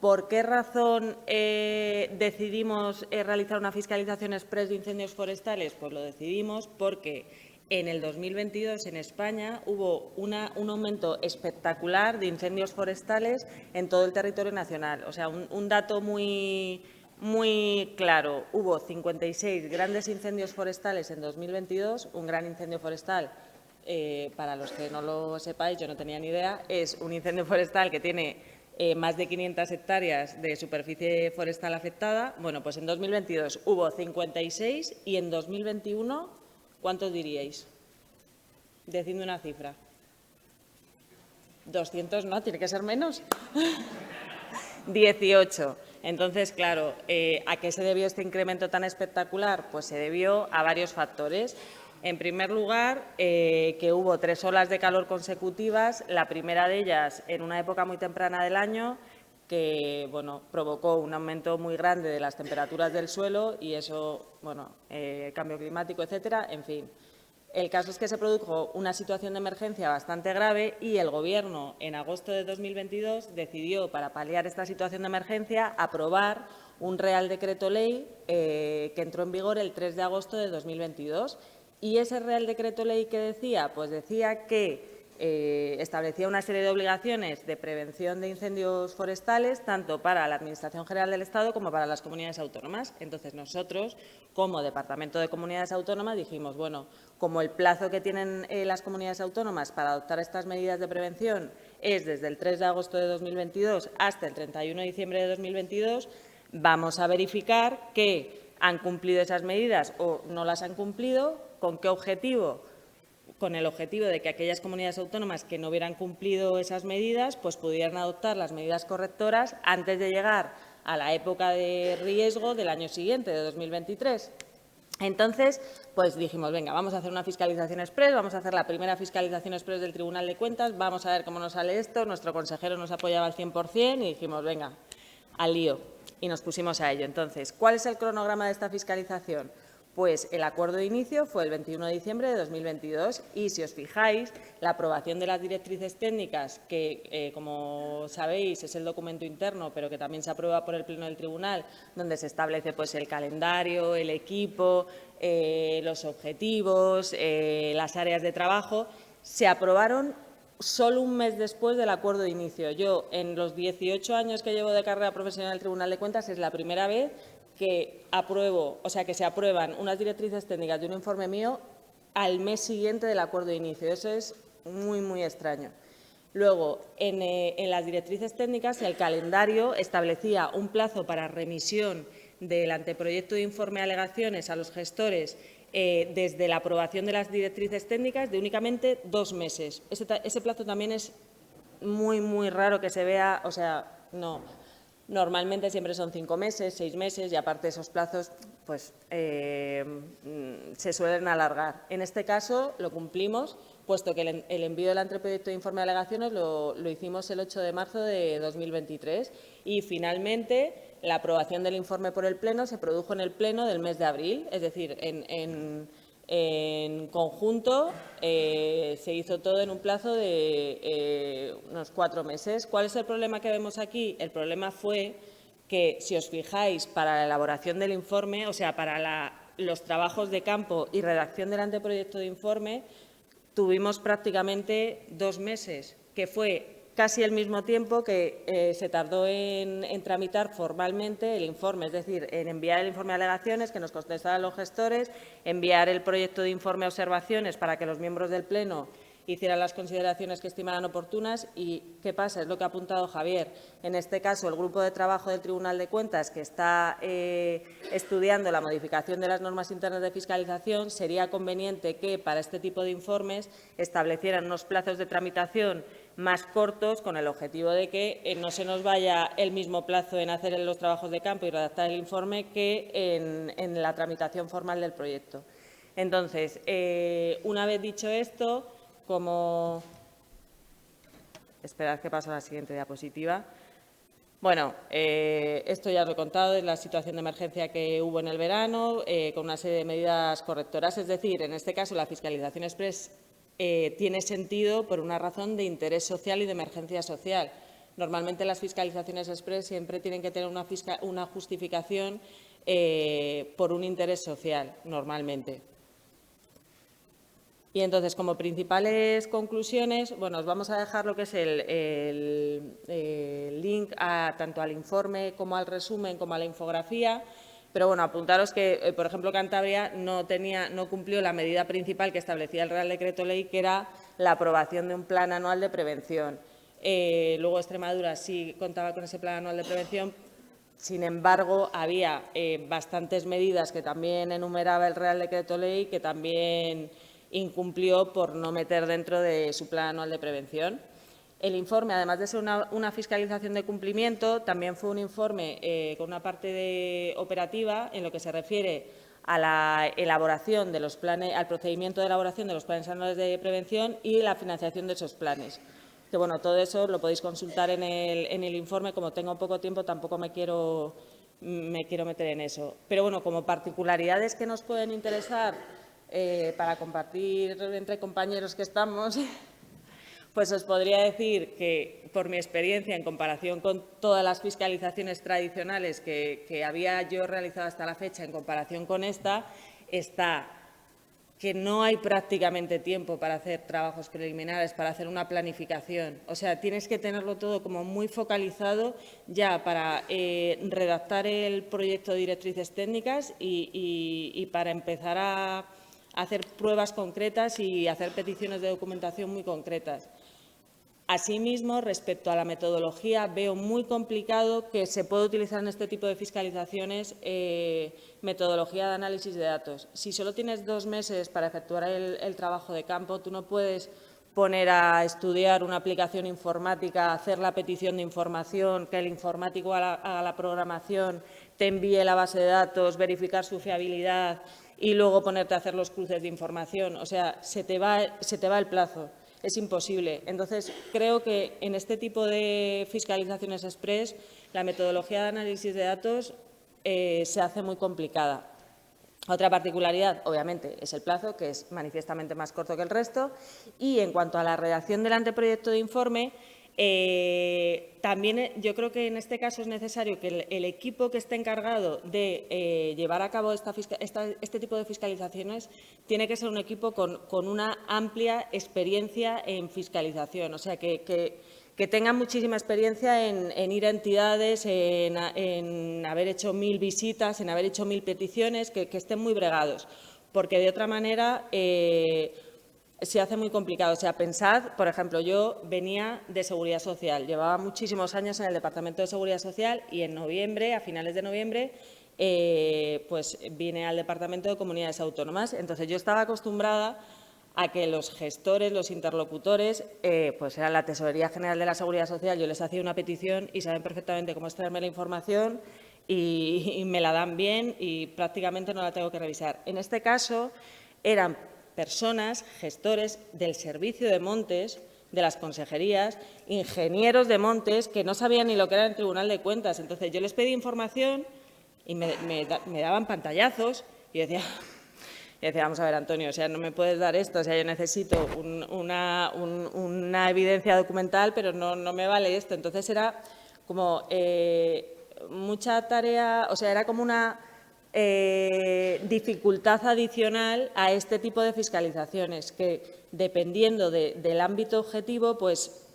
¿por qué razón decidimos realizar una fiscalización express de incendios forestales? Pues lo decidimos porque en el 2022 en España hubo un aumento espectacular de incendios forestales en todo el territorio nacional. O sea, un dato muy claro. Hubo 56 grandes incendios forestales en 2022. Un gran incendio forestal, para los que no lo sepáis, yo no tenía ni idea, es un incendio forestal que tiene más de 500 hectáreas de superficie forestal afectada. Bueno, pues en 2022 hubo 56 y en 2021, ¿cuántos diríais? Decidme una cifra. 200, ¿no? ¿Tiene que ser menos? 18. Entonces, claro, ¿a qué se debió este incremento tan espectacular? Pues se debió a varios factores. En primer lugar, que hubo 3 olas de calor consecutivas, la primera de ellas en una época muy temprana del año, que bueno, provocó un aumento muy grande de las temperaturas del suelo y eso, bueno, cambio climático, etcétera, en fin. El caso es que se produjo una situación de emergencia bastante grave y el Gobierno, en agosto de 2022, decidió, para paliar esta situación de emergencia, aprobar un Real Decreto Ley que entró en vigor el 3 de agosto de 2022. Y ese Real Decreto Ley, ¿qué decía? Pues decía que establecía una serie de obligaciones de prevención de incendios forestales, tanto para la Administración General del Estado como para las comunidades autónomas. Entonces, nosotros, como Departamento de Comunidades Autónomas, dijimos, bueno, como el plazo que tienen las comunidades autónomas para adoptar estas medidas de prevención es desde el 3 de agosto de 2022 hasta el 31 de diciembre de 2022, vamos a verificar que han cumplido esas medidas o no las han cumplido, con qué objetivo. Con el objetivo de que aquellas comunidades autónomas que no hubieran cumplido esas medidas pues pudieran adoptar las medidas correctoras antes de llegar a la época de riesgo del año siguiente, de 2023. Entonces, pues dijimos, venga, vamos a hacer una fiscalización express, vamos a hacer la primera fiscalización express del Tribunal de Cuentas, vamos a ver cómo nos sale esto. Nuestro consejero nos apoyaba al 100% y dijimos, venga, al lío. Y nos pusimos a ello. Entonces, ¿cuál es el cronograma de esta fiscalización? Pues el acuerdo de inicio fue el 21 de diciembre de 2022 y, si os fijáis, la aprobación de las directrices técnicas, que, como sabéis, es el documento interno, pero que también se aprueba por el Pleno del Tribunal, donde se establece pues, el calendario, el equipo, los objetivos, las áreas de trabajo, se aprobaron solo un mes después del acuerdo de inicio. Yo, en los 18 años que llevo de carrera profesional en el Tribunal de Cuentas, es la primera vez que que se aprueban unas directrices técnicas de un informe mío al mes siguiente del acuerdo de inicio. Eso es muy, muy extraño. Luego, en las directrices técnicas, el calendario establecía un plazo para remisión del anteproyecto de informe de alegaciones a los gestores desde la aprobación de las directrices técnicas de únicamente 2 meses. Ese plazo también es muy, muy raro que se vea, no. Normalmente siempre son 5 meses, 6 meses y, aparte, esos plazos pues, se suelen alargar. En este caso lo cumplimos, puesto que el envío del anteproyecto de informe de alegaciones lo hicimos el 8 de marzo de 2023 y, finalmente, la aprobación del informe por el Pleno se produjo en el Pleno del mes de abril, es decir, en conjunto se hizo todo en un plazo de unos 4 meses. ¿Cuál es el problema que vemos aquí? El problema fue que, si os fijáis, para la elaboración del informe, para los trabajos de campo y redacción del anteproyecto de informe, tuvimos prácticamente 2 meses, que fue casi el mismo tiempo que se tardó en tramitar formalmente el informe, es decir, en enviar el informe de alegaciones, que nos contestaran los gestores, enviar el proyecto de informe a observaciones para que los miembros del Pleno hicieran las consideraciones que estimaran oportunas. ¿Y qué pasa? Es lo que ha apuntado Javier. En este caso, el grupo de trabajo del Tribunal de Cuentas, que está estudiando la modificación de las normas internas de fiscalización, sería conveniente que, para este tipo de informes, establecieran unos plazos de tramitación más cortos, con el objetivo de que no se nos vaya el mismo plazo en hacer los trabajos de campo y redactar el informe que en la tramitación formal del proyecto. Entonces, una vez dicho esto, esperad que paso a la siguiente diapositiva. Bueno, esto ya os lo he contado, es la situación de emergencia que hubo en el verano, con una serie de medidas correctoras. Es decir, en este caso, la fiscalización express tiene sentido por una razón de interés social y de emergencia social. Normalmente las fiscalizaciones express siempre tienen que tener una justificación por un interés social, normalmente. Y entonces, como principales conclusiones, bueno, os vamos a dejar lo que es el link tanto al informe como al resumen como a la infografía. Pero bueno, apuntaros que, por ejemplo, Cantabria no cumplió la medida principal que establecía el Real Decreto Ley, que era la aprobación de un plan anual de prevención. Luego, Extremadura sí contaba con ese plan anual de prevención. Sin embargo, había bastantes medidas que también enumeraba el Real Decreto Ley que también incumplió por no meter dentro de su plan anual de prevención. El informe, además de ser una fiscalización de cumplimiento, también fue un informe con una parte operativa en lo que se refiere a la elaboración de los planes, al procedimiento de elaboración de los planes anuales de prevención y la financiación de esos planes. Que bueno, todo eso lo podéis consultar en el informe. Como tengo poco tiempo, tampoco me quiero meter en eso. Pero bueno, como particularidades que nos pueden interesar para compartir entre compañeros que estamos, pues os podría decir que, por mi experiencia, en comparación con todas las fiscalizaciones tradicionales que había yo realizado hasta la fecha, en comparación con esta, está que no hay prácticamente tiempo para hacer trabajos preliminares, para hacer una planificación. O sea, tienes que tenerlo todo como muy focalizado ya para redactar el proyecto de directrices técnicas y para empezar a hacer pruebas concretas y hacer peticiones de documentación muy concretas. Asimismo, respecto a la metodología, veo muy complicado que se pueda utilizar en este tipo de fiscalizaciones metodología de análisis de datos. Si solo tienes 2 meses para efectuar el trabajo de campo, tú no puedes poner a estudiar una aplicación informática, hacer la petición de información, que el informático haga la programación, te envíe la base de datos, verificar su fiabilidad y luego ponerte a hacer los cruces de información. O sea, se te va el plazo. Es imposible. Entonces, creo que en este tipo de fiscalizaciones express la metodología de análisis de datos se hace muy complicada. Otra particularidad, obviamente, es el plazo, que es manifiestamente más corto que el resto. Y en cuanto a la redacción del anteproyecto de informe, también yo creo que en este caso es necesario que el equipo que esté encargado de llevar a cabo este tipo de fiscalizaciones tiene que ser un equipo con una amplia experiencia en fiscalización, o sea, que tengan muchísima experiencia en ir a entidades, en haber hecho 1000 visitas, en haber hecho 1000 peticiones, que estén muy bregados, porque de otra manera se hace muy complicado. O sea, pensad, por ejemplo, yo venía de Seguridad Social, llevaba muchísimos años en el Departamento de Seguridad Social y en noviembre, a finales de noviembre, pues vine al Departamento de Comunidades Autónomas. Entonces, yo estaba acostumbrada a que los gestores, los interlocutores, pues era la Tesorería General de la Seguridad Social, yo les hacía una petición y saben perfectamente cómo extraerme la información y me la dan bien y prácticamente no la tengo que revisar. En este caso, eran personas, gestores del servicio de montes, de las consejerías, ingenieros de montes, que no sabían ni lo que era el Tribunal de Cuentas. Entonces, yo les pedí información y me daban pantallazos y decía, vamos a ver, Antonio, o sea, no me puedes dar esto, o sea, yo necesito una evidencia documental, pero no me vale esto. Entonces, era como mucha tarea, o sea, era como una dificultad adicional a este tipo de fiscalizaciones, que dependiendo del ámbito objetivo, pues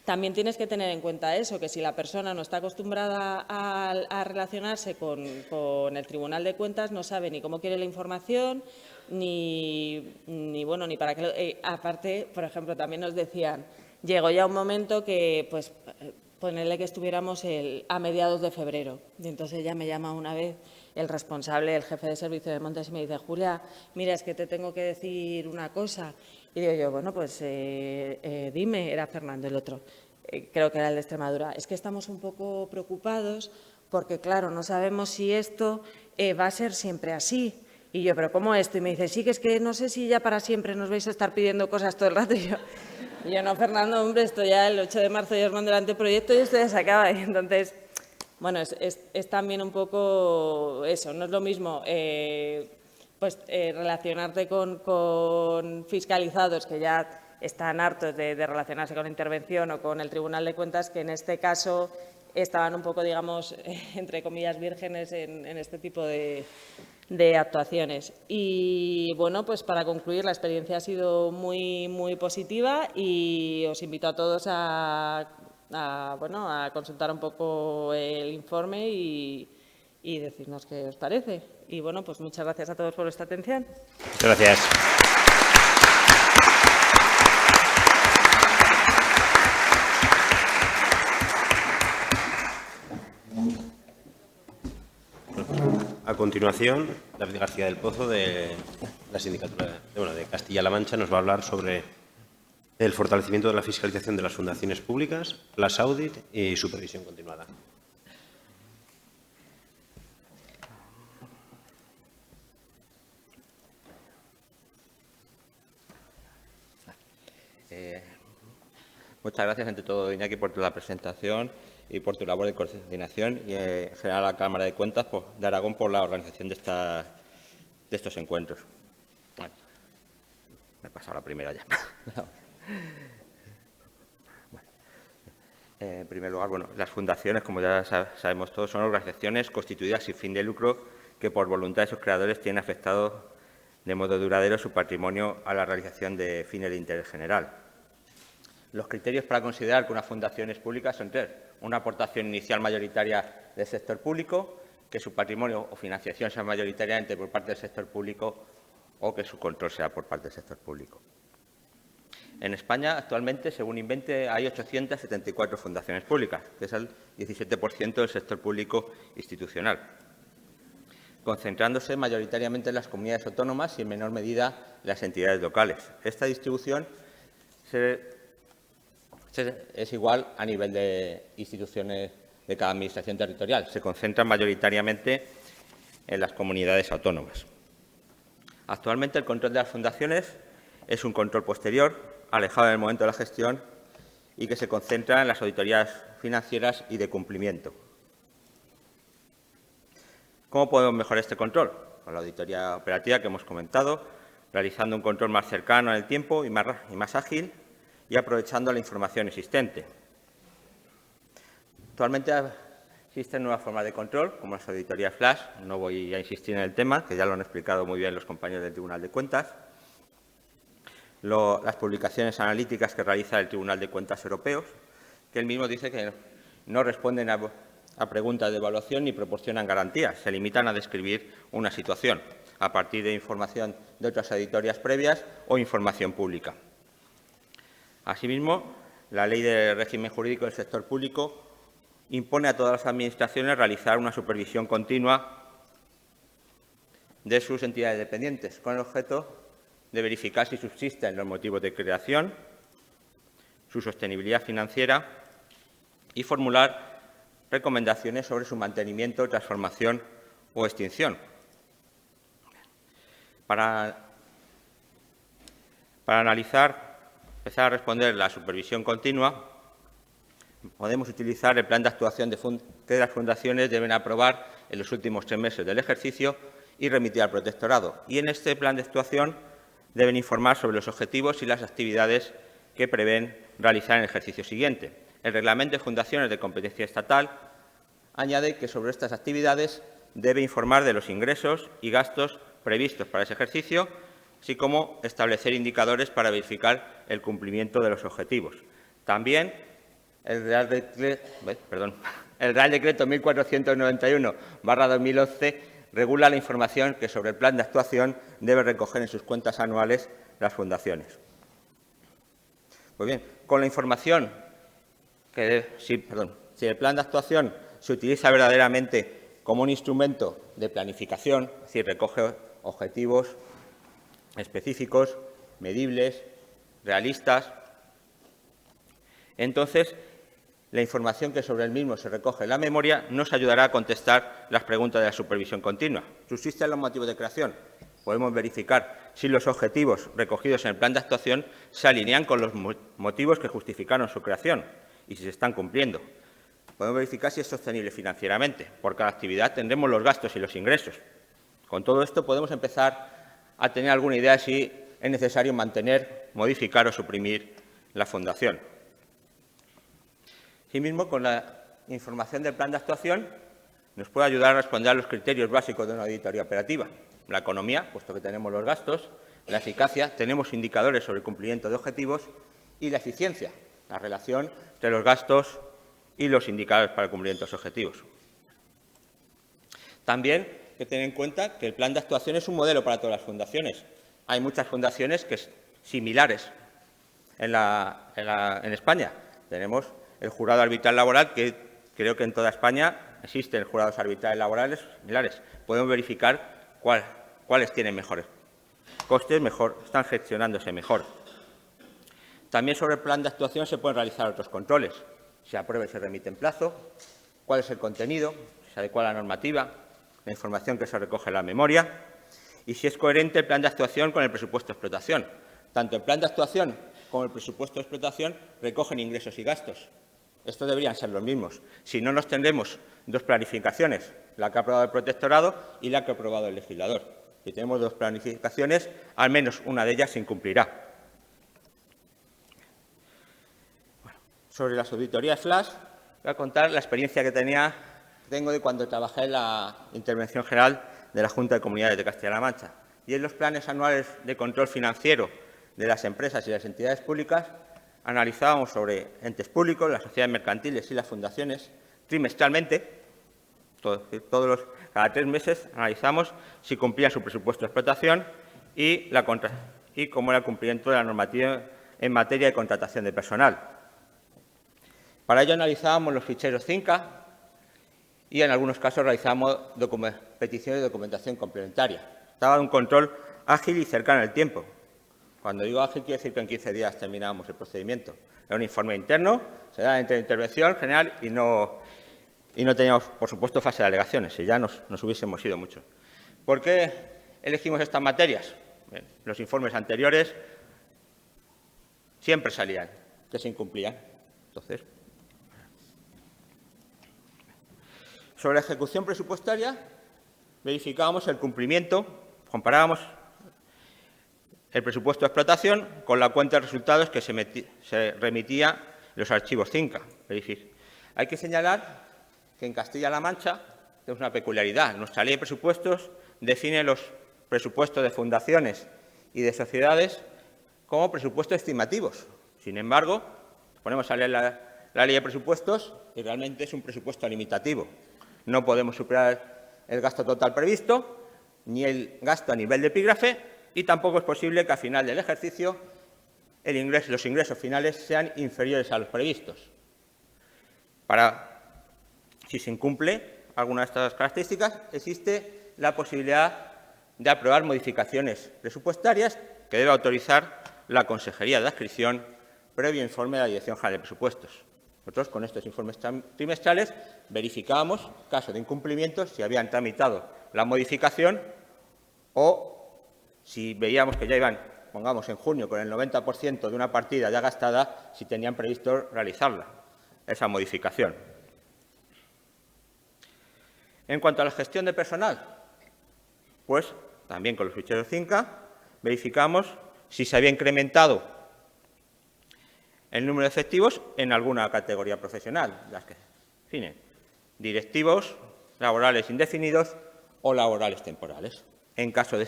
también tienes que tener en cuenta eso, que si la persona no está acostumbrada a relacionarse con el Tribunal de Cuentas, no sabe ni cómo quiere la información, ni para qué. Aparte, por ejemplo, también nos decían, llegó ya un momento que, pues, ponerle que estuviéramos a mediados de febrero. Y entonces ya me llama una vez el responsable, el jefe de servicio de montes, y me dice, Julia, mira, es que te tengo que decir una cosa. Y digo yo, bueno, pues dime, era Fernando el otro, creo que era el de Extremadura. Es que estamos un poco preocupados porque, claro, no sabemos si esto va a ser siempre así. Y yo, ¿pero cómo esto? Y me dice, sí, que es que no sé si ya para siempre nos vais a estar pidiendo cosas todo el rato. Y yo no, Fernando, hombre, esto ya el 8 de marzo ya os mando el anteproyecto y esto ya se acaba. Y entonces, bueno, es también un poco eso, no es lo mismo relacionarte con fiscalizados que ya están hartos de relacionarse con la intervención o con el Tribunal de Cuentas, que en este caso estaban un poco, digamos, entre comillas, vírgenes en este tipo de actuaciones. Y bueno, pues para concluir, la experiencia ha sido muy, muy positiva y os invito a todos a consultar un poco el informe y decirnos qué os parece. Y bueno, pues muchas gracias a todos por vuestra atención. Muchas gracias. A continuación, David García del Pozo, de la Sindicatura de Castilla-La Mancha, nos va a hablar sobre el fortalecimiento de la fiscalización de las fundaciones públicas, las audit y supervisión continuada. Muchas gracias, ante todo, Iñaki, por la presentación y por tu labor de coordinación y, en general, a la Cámara de Cuentas de Aragón por la organización de estos encuentros. Bueno, me he pasado la primera ya. Bueno, en primer lugar, las fundaciones, como ya sabemos todos, son organizaciones constituidas sin fin de lucro que, por voluntad de sus creadores, tienen afectado de modo duradero su patrimonio a la realización de fines de interés general. Los criterios para considerar que una fundación es pública son tres: una aportación inicial mayoritaria del sector público, que su patrimonio o financiación sea mayoritariamente por parte del sector público o que su control sea por parte del sector público. En España, actualmente, según Invente, hay 874 fundaciones públicas, que es el 17% del sector público institucional, concentrándose mayoritariamente en las comunidades autónomas y, en menor medida, en las entidades locales. Esta distribución es igual a nivel de instituciones de cada administración territorial. Se concentran mayoritariamente en las comunidades autónomas. Actualmente, el control de las fundaciones es un control posterior, alejado en el momento de la gestión y que se concentra en las auditorías financieras y de cumplimiento. ¿Cómo podemos mejorar este control? Con la auditoría operativa que hemos comentado, realizando un control más cercano en el tiempo y más ágil, y aprovechando la información existente. Actualmente existen nuevas formas de control, como las auditorías flash. No voy a insistir en el tema, que ya lo han explicado muy bien los compañeros del Tribunal de Cuentas. Las publicaciones analíticas que realiza el Tribunal de Cuentas Europeos, que él mismo dice que no responden a preguntas de evaluación ni proporcionan garantías. Se limitan a describir una situación a partir de información de otras auditorías previas o información pública. Asimismo, la Ley de Régimen Jurídico del Sector Público impone a todas las administraciones realizar una supervisión continua de sus entidades dependientes, con el objeto de verificar si subsisten los motivos de creación, su sostenibilidad financiera y formular recomendaciones sobre su mantenimiento, transformación o extinción. Para empezar a responder la supervisión continua, podemos utilizar el plan de actuación que las fundaciones deben aprobar en los últimos 3 meses del ejercicio y remitir al protectorado. Y en este plan de actuación deben informar sobre los objetivos y las actividades que prevén realizar en el ejercicio siguiente. El Reglamento de Fundaciones de competencia estatal añade que sobre estas actividades debe informar de los ingresos y gastos previstos para ese ejercicio, así como establecer indicadores para verificar el cumplimiento de los objetivos. También el Real Decreto 1491/2011 regula la información que sobre el plan de actuación debe recoger en sus cuentas anuales las fundaciones. Pues bien, con la información si el plan de actuación se utiliza verdaderamente como un instrumento de planificación, es decir, recoge objetivos específicos, medibles, realistas, entonces la información que sobre el mismo se recoge en la memoria nos ayudará a contestar las preguntas de la supervisión continua. ¿Subsisten los motivos de creación? Podemos verificar si los objetivos recogidos en el plan de actuación se alinean con los motivos que justificaron su creación y si se están cumpliendo. Podemos verificar si es sostenible financieramente. Por cada actividad tendremos los gastos y los ingresos. Con todo esto podemos empezar a tener alguna idea de si es necesario mantener, modificar o suprimir la fundación. Asimismo, con la información del plan de actuación nos puede ayudar a responder a los criterios básicos de una auditoría operativa. La economía, puesto que tenemos los gastos; la eficacia, tenemos indicadores sobre el cumplimiento de objetivos; y la eficiencia, la relación entre los gastos y los indicadores para el cumplimiento de los objetivos. También hay que tener en cuenta que el plan de actuación es un modelo para todas las fundaciones. Hay muchas fundaciones similares en España. Tenemos el jurado arbitral laboral, que creo que en toda España existen jurados arbitrales laborales similares. Podemos verificar cuáles tienen mejores costes, están gestionándose mejor. También sobre el plan de actuación se pueden realizar otros controles. Se aprueba y se remite en plazo, cuál es el contenido, se adecua la normativa, la información que se recoge en la memoria y si es coherente el plan de actuación con el presupuesto de explotación. Tanto el plan de actuación como el presupuesto de explotación recogen ingresos y gastos. Estos deberían ser los mismos. Si no, nos tendremos dos planificaciones, la que ha aprobado el protectorado y la que ha aprobado el legislador. Si tenemos dos planificaciones, al menos una de ellas se incumplirá. Bueno, sobre las auditorías flash, voy a contar la experiencia que tengo de cuando trabajé en la Intervención General de la Junta de Comunidades de Castilla-La Mancha. Y en los planes anuales de control financiero de las empresas y las entidades públicas, analizábamos sobre entes públicos, las sociedades mercantiles y las fundaciones trimestralmente, cada 3 meses analizamos si cumplían su presupuesto de explotación y cómo era el cumplimiento de la normativa en materia de contratación de personal. Para ello analizábamos los ficheros CINCA y en algunos casos realizábamos peticiones de documentación complementaria. Estaba un control ágil y cercano en el tiempo. Cuando digo ágil, quiere decir que en 15 días terminábamos el procedimiento. Era un informe interno, se da entre intervención general y no teníamos, por supuesto, fase de alegaciones, si ya nos hubiésemos ido mucho. ¿Por qué elegimos estas materias? Bien, los informes anteriores siempre salían, que se incumplían. Entonces, sobre la ejecución presupuestaria, verificábamos el cumplimiento, comparábamos el presupuesto de explotación con la cuenta de resultados que se remitía en los archivos CINCA. Es decir, hay que señalar que en Castilla-La Mancha tenemos una peculiaridad. Nuestra ley de presupuestos define los presupuestos de fundaciones y de sociedades como presupuestos estimativos. Sin embargo, ponemos a leer la ley de presupuestos y realmente es un presupuesto limitativo. No podemos superar el gasto total previsto, ni el gasto a nivel de epígrafe, y tampoco es posible que al final del ejercicio los ingresos finales sean inferiores a los previstos. Si se incumple alguna de estas características, existe la posibilidad de aprobar modificaciones presupuestarias que debe autorizar la Consejería de Adscripción previo informe de la Dirección General de Presupuestos. Nosotros, con estos informes trimestrales, verificábamos, caso de incumplimiento, si habían tramitado la modificación o si veíamos que ya iban, pongamos en junio, con el 90% de una partida ya gastada, si tenían previsto realizarla, esa modificación. En cuanto a la gestión de personal, pues también con los ficheros CINCA verificamos si se había incrementado el número de efectivos en alguna categoría profesional, las que definen directivos, laborales indefinidos o laborales temporales. En caso de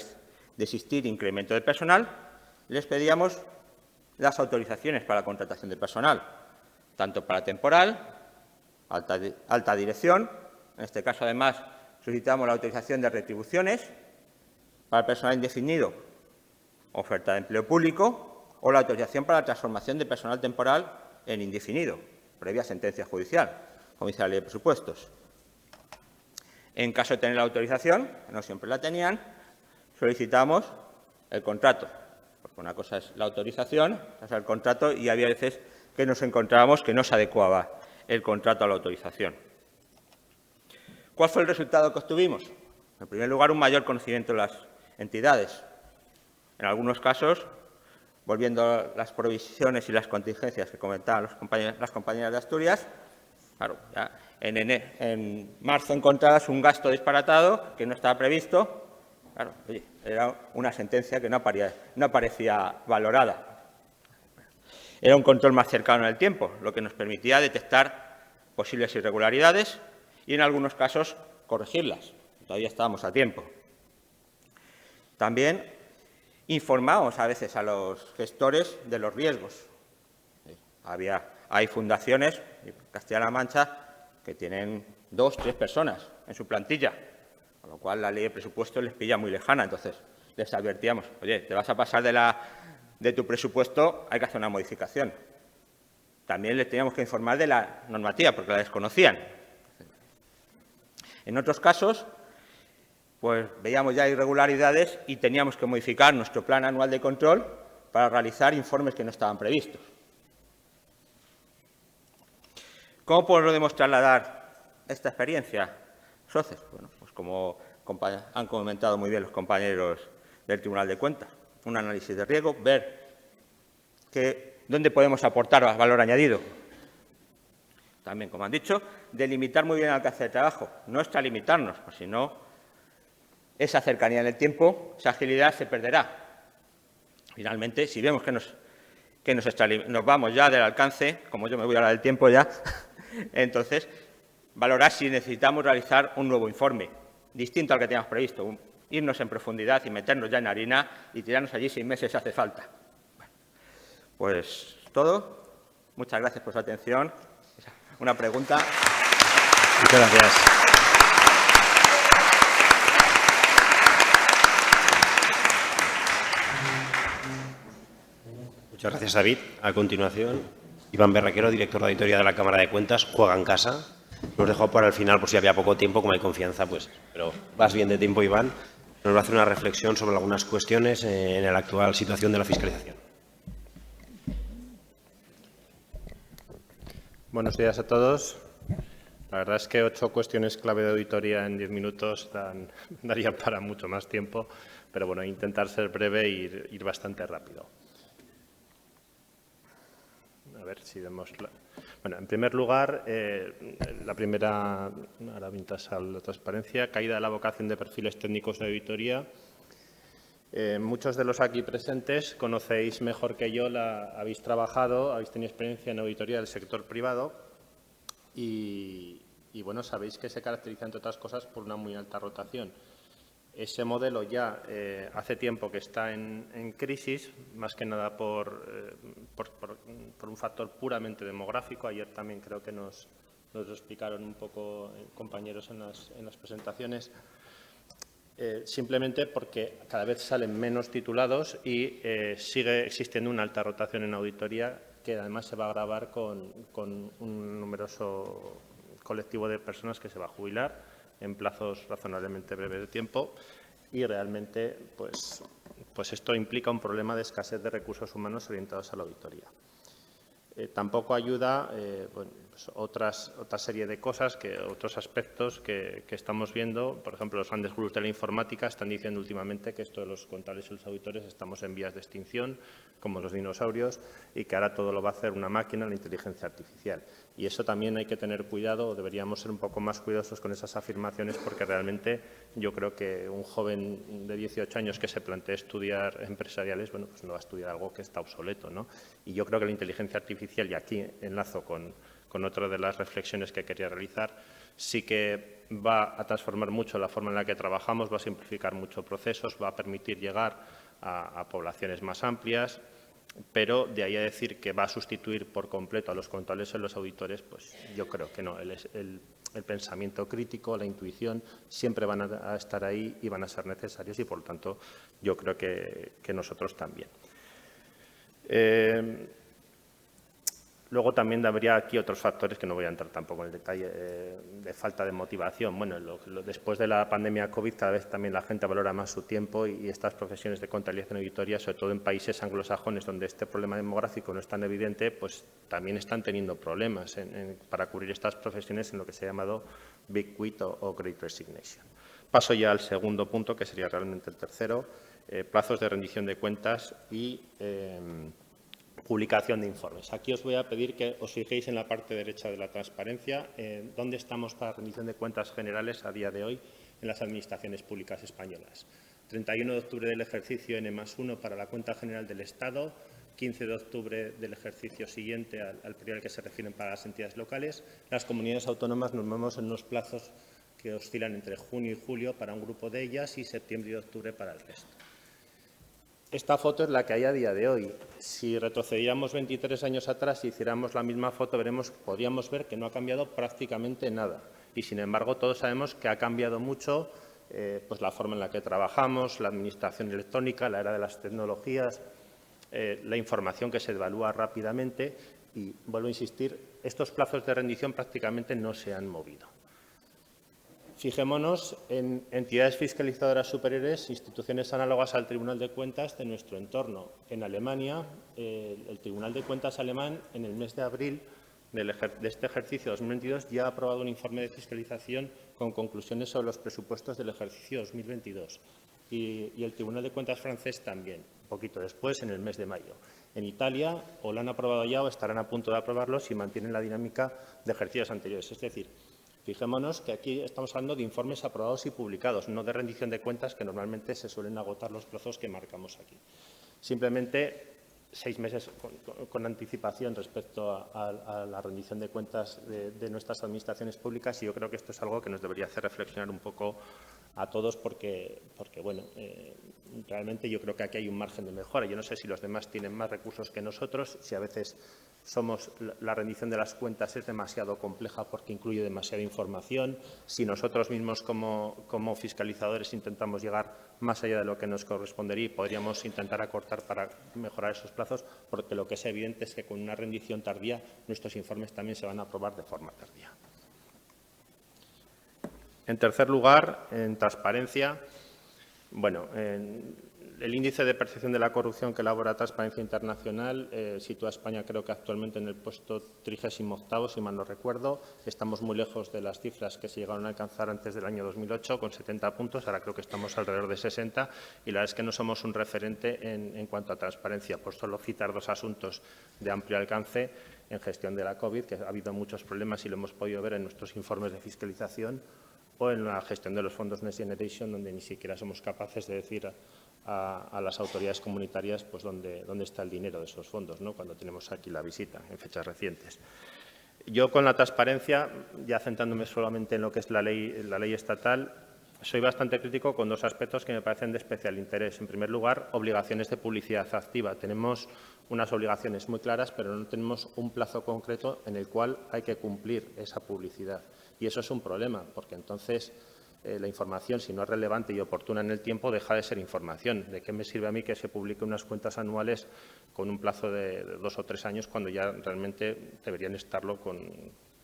existir incremento de personal, les pedíamos las autorizaciones para la contratación de personal, tanto para temporal, alta dirección. En este caso, además, solicitamos la autorización de retribuciones para el personal indefinido, oferta de empleo público, o la autorización para la transformación de personal temporal en indefinido, previa sentencia judicial, como dice la Ley de Presupuestos. En caso de tener la autorización, que no siempre la tenían, solicitamos el contrato. Porque una cosa es la autorización, otra es el contrato, y había veces que nos encontrábamos que no se adecuaba el contrato a la autorización. ¿Cuál fue el resultado que obtuvimos? En primer lugar, un mayor conocimiento de las entidades. En algunos casos, volviendo a las provisiones y las contingencias que comentaban las compañeras de Asturias, claro, ya en marzo encontrabas un gasto disparatado que no estaba previsto. Claro, oye, era una sentencia que no aparecía valorada. Era un control más cercano en el tiempo, lo que nos permitía detectar posibles irregularidades y, en algunos casos, corregirlas. Todavía estábamos a tiempo. También informábamos a veces a los gestores de los riesgos. Hay fundaciones en Castilla-La Mancha que tienen 2 o 3 personas en su plantilla, con lo cual la ley de presupuestos les pilla muy lejana. Entonces, les advertíamos, oye, te vas a pasar de tu presupuesto, hay que hacer una modificación. También les teníamos que informar de la normativa, porque la desconocían. En otros casos, pues veíamos ya irregularidades y teníamos que modificar nuestro plan anual de control para realizar informes que no estaban previstos. ¿Cómo podemos trasladar esta experiencia, socios? Bueno, pues como han comentado muy bien los compañeros del Tribunal de Cuentas, un análisis de riesgo, ver qué dónde podemos aportar valor añadido. También, como han dicho, delimitar muy bien el alcance de trabajo. No extralimitarnos, porque si no, esa cercanía en el tiempo, esa agilidad se perderá. Finalmente, si vemos que nos vamos ya del alcance, como yo me voy a hablar del tiempo ya, entonces valorar si necesitamos realizar un nuevo informe, distinto al que teníamos previsto, irnos en profundidad y meternos ya en harina y tirarnos allí 6 meses si hace falta. Bueno, pues todo. Muchas gracias por su atención. Una pregunta. Muchas gracias. Muchas gracias, David. A continuación, Iván Berraquero, director de auditoría de la Cámara de Cuentas, juega en casa. Lo he dejado para el final por si había poco tiempo, como hay confianza, pues. Pero vas bien de tiempo, Iván. Nos va a hacer una reflexión sobre algunas cuestiones en la actual situación de la fiscalización. Buenos días a todos. La verdad es que 8 cuestiones clave de auditoría en 10 minutos darían para mucho más tiempo, pero bueno, intentar ser breve e ir bastante rápido. A ver si vemos... Bueno, en primer lugar, la primera, ahora mientras a la transparencia, caída de la vocación de perfiles técnicos de auditoría. Muchos de los aquí presentes conocéis mejor que yo, habéis trabajado, habéis tenido experiencia en auditoría del sector privado y bueno, sabéis que se caracteriza, entre otras cosas, por una muy alta rotación. Ese modelo ya hace tiempo que está en crisis, más que nada por un factor puramente demográfico. Ayer también creo que nos lo explicaron un poco compañeros en las presentaciones. Simplemente porque cada vez salen menos titulados y sigue existiendo una alta rotación en auditoría que además se va a agravar con un numeroso colectivo de personas que se va a jubilar en plazos razonablemente breves de tiempo y realmente pues esto implica un problema de escasez de recursos humanos orientados a la auditoría. Tampoco ayuda pues otra serie de cosas, otros aspectos que estamos viendo. Por ejemplo, los grandes grupos de la informática están diciendo últimamente que esto de los contables y los auditores estamos en vías de extinción, como los dinosaurios, y que ahora todo lo va a hacer una máquina, la inteligencia artificial. Y eso también hay que tener cuidado, o deberíamos ser un poco más cuidadosos con esas afirmaciones, porque realmente yo creo que un joven de 18 años que se plantee estudiar empresariales, bueno, pues no va a estudiar algo que está obsoleto, ¿no? Y yo creo que la inteligencia artificial, y aquí enlazo con otra de las reflexiones que quería realizar, sí que va a transformar mucho la forma en la que trabajamos, va a simplificar mucho procesos, va a permitir llegar a poblaciones más amplias, pero de ahí a decir que va a sustituir por completo a los contables y los auditores, pues yo creo que no. El pensamiento crítico, la intuición, siempre van a estar ahí y van a ser necesarios y, por lo tanto, yo creo que nosotros también. Luego también habría aquí otros factores que no voy a entrar tampoco en el detalle, de falta de motivación. Bueno, después de la pandemia COVID, cada vez también la gente valora más su tiempo y estas profesiones de contabilidad y auditoría, sobre todo en países anglosajones donde este problema demográfico no es tan evidente, pues también están teniendo problemas para cubrir estas profesiones en lo que se ha llamado Big Quit o Great Resignation. Paso ya al segundo punto, que sería realmente el tercero, plazos de rendición de cuentas y publicación de informes. Aquí os voy a pedir que os fijéis en la parte derecha de la transparencia, dónde estamos para rendición de cuentas generales a día de hoy en las administraciones públicas españolas. 31 de octubre del ejercicio N+1 para la cuenta general del Estado, 15 de octubre del ejercicio siguiente al periodo al que se refieren para las entidades locales. Las comunidades autónomas nos movemos en unos plazos que oscilan entre junio y julio para un grupo de ellas y septiembre y octubre para el resto. Esta foto es la que hay a día de hoy. Si retrocediéramos 23 años atrás y hiciéramos la misma foto, podríamos ver que no ha cambiado prácticamente nada. Y, sin embargo, todos sabemos que ha cambiado mucho pues la forma en la que trabajamos, la administración electrónica, la era de las tecnologías, la información que se evalúa rápidamente. Y, vuelvo a insistir, estos plazos de rendición prácticamente no se han movido. Fijémonos en entidades fiscalizadoras superiores, instituciones análogas al Tribunal de Cuentas de nuestro entorno. En Alemania, el Tribunal de Cuentas alemán, en el mes de abril de este ejercicio 2022, ya ha aprobado un informe de fiscalización con conclusiones sobre los presupuestos del ejercicio 2022. Y el Tribunal de Cuentas francés también. un poquito después, en el mes de mayo. En Italia o lo han aprobado ya o estarán a punto de aprobarlo si mantienen la dinámica de ejercicios anteriores. Es decir, fijémonos que aquí estamos hablando de informes aprobados y publicados, no de rendición de cuentas, que normalmente se suelen agotar los plazos que marcamos aquí. Simplemente 6 meses con anticipación respecto a la rendición de cuentas de nuestras administraciones públicas, y yo creo que esto es algo que nos debería hacer reflexionar un poco a todos porque bueno, realmente yo creo que aquí hay un margen de mejora. Yo no sé si los demás tienen más recursos que nosotros, si a veces la rendición de las cuentas es demasiado compleja porque incluye demasiada información, si nosotros mismos como fiscalizadores intentamos llegar más allá de lo que nos correspondería y podríamos intentar acortar para mejorar esos plazos, porque lo que es evidente es que con una rendición tardía nuestros informes también se van a aprobar de forma tardía. En tercer lugar, en transparencia, bueno, el índice de percepción de la corrupción que elabora Transparencia Internacional sitúa a España, creo que actualmente en el puesto 38º, si mal no recuerdo. Estamos muy lejos de las cifras que se llegaron a alcanzar antes del año 2008, con 70 puntos. Ahora creo que estamos alrededor de 60 y la verdad es que no somos un referente en cuanto a transparencia. Por solo citar 2 asuntos de amplio alcance en gestión de la COVID, que ha habido muchos problemas y lo hemos podido ver en nuestros informes de fiscalización, o en la gestión de los fondos Next Generation, donde ni siquiera somos capaces de decir a las autoridades comunitarias pues dónde está el dinero de esos fondos, ¿no?, cuando tenemos aquí la visita en fechas recientes. Yo, con la transparencia, ya centrándome solamente en lo que es la ley estatal, soy bastante crítico con 2 aspectos que me parecen de especial interés. En primer lugar, obligaciones de publicidad activa. Tenemos unas obligaciones muy claras, pero no tenemos un plazo concreto en el cual hay que cumplir esa publicidad. Y eso es un problema, porque entonces la información, si no es relevante y oportuna en el tiempo, deja de ser información. ¿De qué me sirve a mí que se publiquen unas cuentas anuales con un plazo de 2 o 3 años cuando ya realmente deberían estarlo por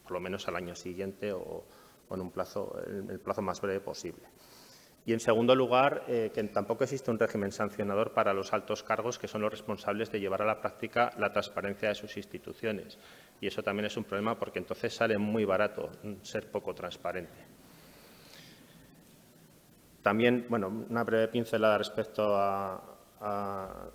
lo menos al año siguiente o en el plazo más breve posible? Y, en segundo lugar, que tampoco existe un régimen sancionador para los altos cargos, que son los responsables de llevar a la práctica la transparencia de sus instituciones. Y eso también es un problema, porque entonces sale muy barato ser poco transparente. También, bueno, una breve pincelada respecto a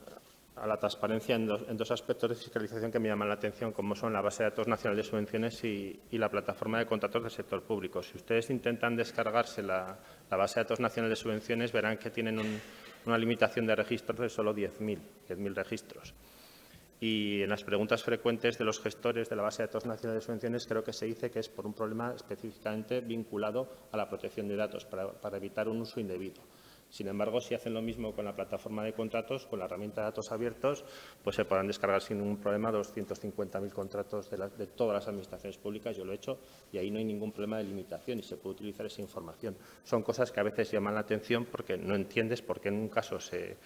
la transparencia en 2 aspectos de fiscalización que me llaman la atención, como son la base de datos nacional de subvenciones y la plataforma de contratos del sector público. Si ustedes intentan descargarse la base de datos nacional de subvenciones, verán que tienen una limitación de registros de solo 10.000 registros. Y en las preguntas frecuentes de los gestores de la base de datos nacional de subvenciones, creo que se dice que es por un problema específicamente vinculado a la protección de datos, para evitar un uso indebido. Sin embargo, si hacen lo mismo con la plataforma de contratos, con la herramienta de datos abiertos, pues se podrán descargar sin ningún problema 250.000 contratos de todas las administraciones públicas. Yo lo he hecho y ahí no hay ningún problema de limitación y se puede utilizar esa información. Son cosas que a veces llaman la atención porque no entiendes por qué en un caso se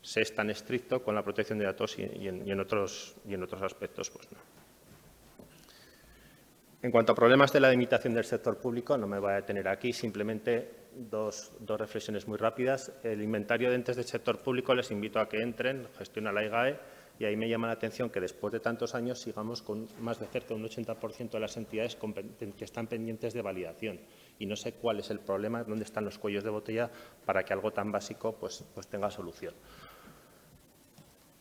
es tan estricto con la protección de datos y en otros aspectos pues no. En cuanto a problemas de la limitación del sector público, no me voy a detener aquí, simplemente dos reflexiones muy rápidas. El inventario de entes del sector público les invito a que entren, gestiona la IGAE, y ahí me llama la atención que después de tantos años sigamos con más de cerca de un 80% de las entidades que están pendientes de validación. Y no sé cuál es el problema, dónde están los cuellos de botella para que algo tan básico pues tenga solución.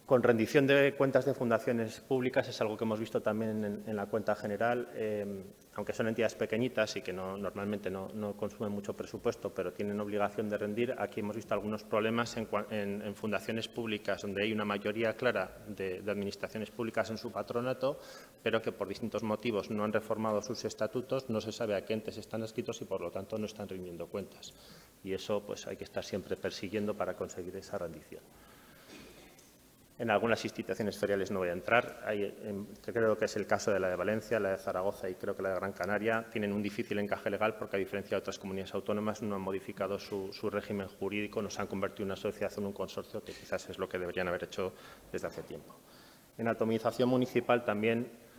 Con rendición de cuentas de fundaciones públicas es algo que hemos visto también en la cuenta general, aunque son entidades pequeñitas y que normalmente no consumen mucho presupuesto, pero tienen obligación de rendir. Aquí hemos visto algunos problemas en fundaciones públicas donde hay una mayoría clara de administraciones públicas en su patronato, pero que por distintos motivos no han reformado sus estatutos, no se sabe a qué entes están adscritos y, por lo tanto, no están rindiendo cuentas. Y eso pues hay que estar siempre persiguiendo para conseguir esa rendición. En algunas instituciones feriales no voy a entrar. Creo que es el caso de la de Valencia, la de Zaragoza y creo que la de Gran Canaria. Tienen un difícil encaje legal porque, a diferencia de otras comunidades autónomas, no han modificado su régimen jurídico, no se han convertido en una sociedad o en un consorcio, que quizás es lo que deberían haber hecho desde hace tiempo. En atomización municipal también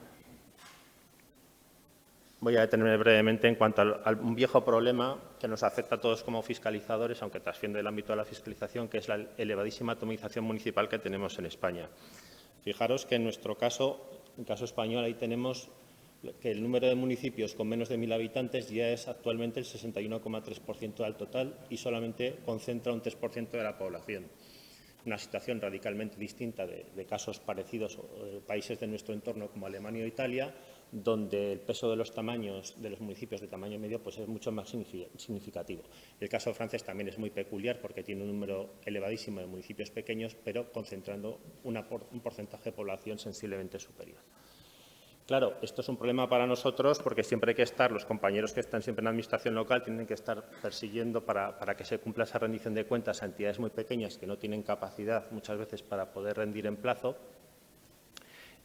voy a detenerme brevemente en cuanto a un viejo problema que nos afecta a todos como fiscalizadores, aunque trasciende el ámbito de la fiscalización, que es la elevadísima atomización municipal que tenemos en España. Fijaros que en nuestro caso, en el caso español, ahí tenemos que el número de municipios con menos de 1.000 habitantes ya es actualmente el 61,3% del total y solamente concentra un 3% de la población. una situación radicalmente distinta de casos parecidos en países de nuestro entorno como Alemania o Italia, donde el peso de los tamaños de los municipios de tamaño medio pues es mucho más significativo. El caso francés también es muy peculiar porque tiene un número elevadísimo de municipios pequeños, pero concentrando un porcentaje de población sensiblemente superior. Claro, esto es un problema para nosotros porque siempre hay que estar, los compañeros que están siempre en la administración local tienen que estar persiguiendo para que se cumpla esa rendición de cuentas a entidades muy pequeñas que no tienen capacidad muchas veces para poder rendir en plazo.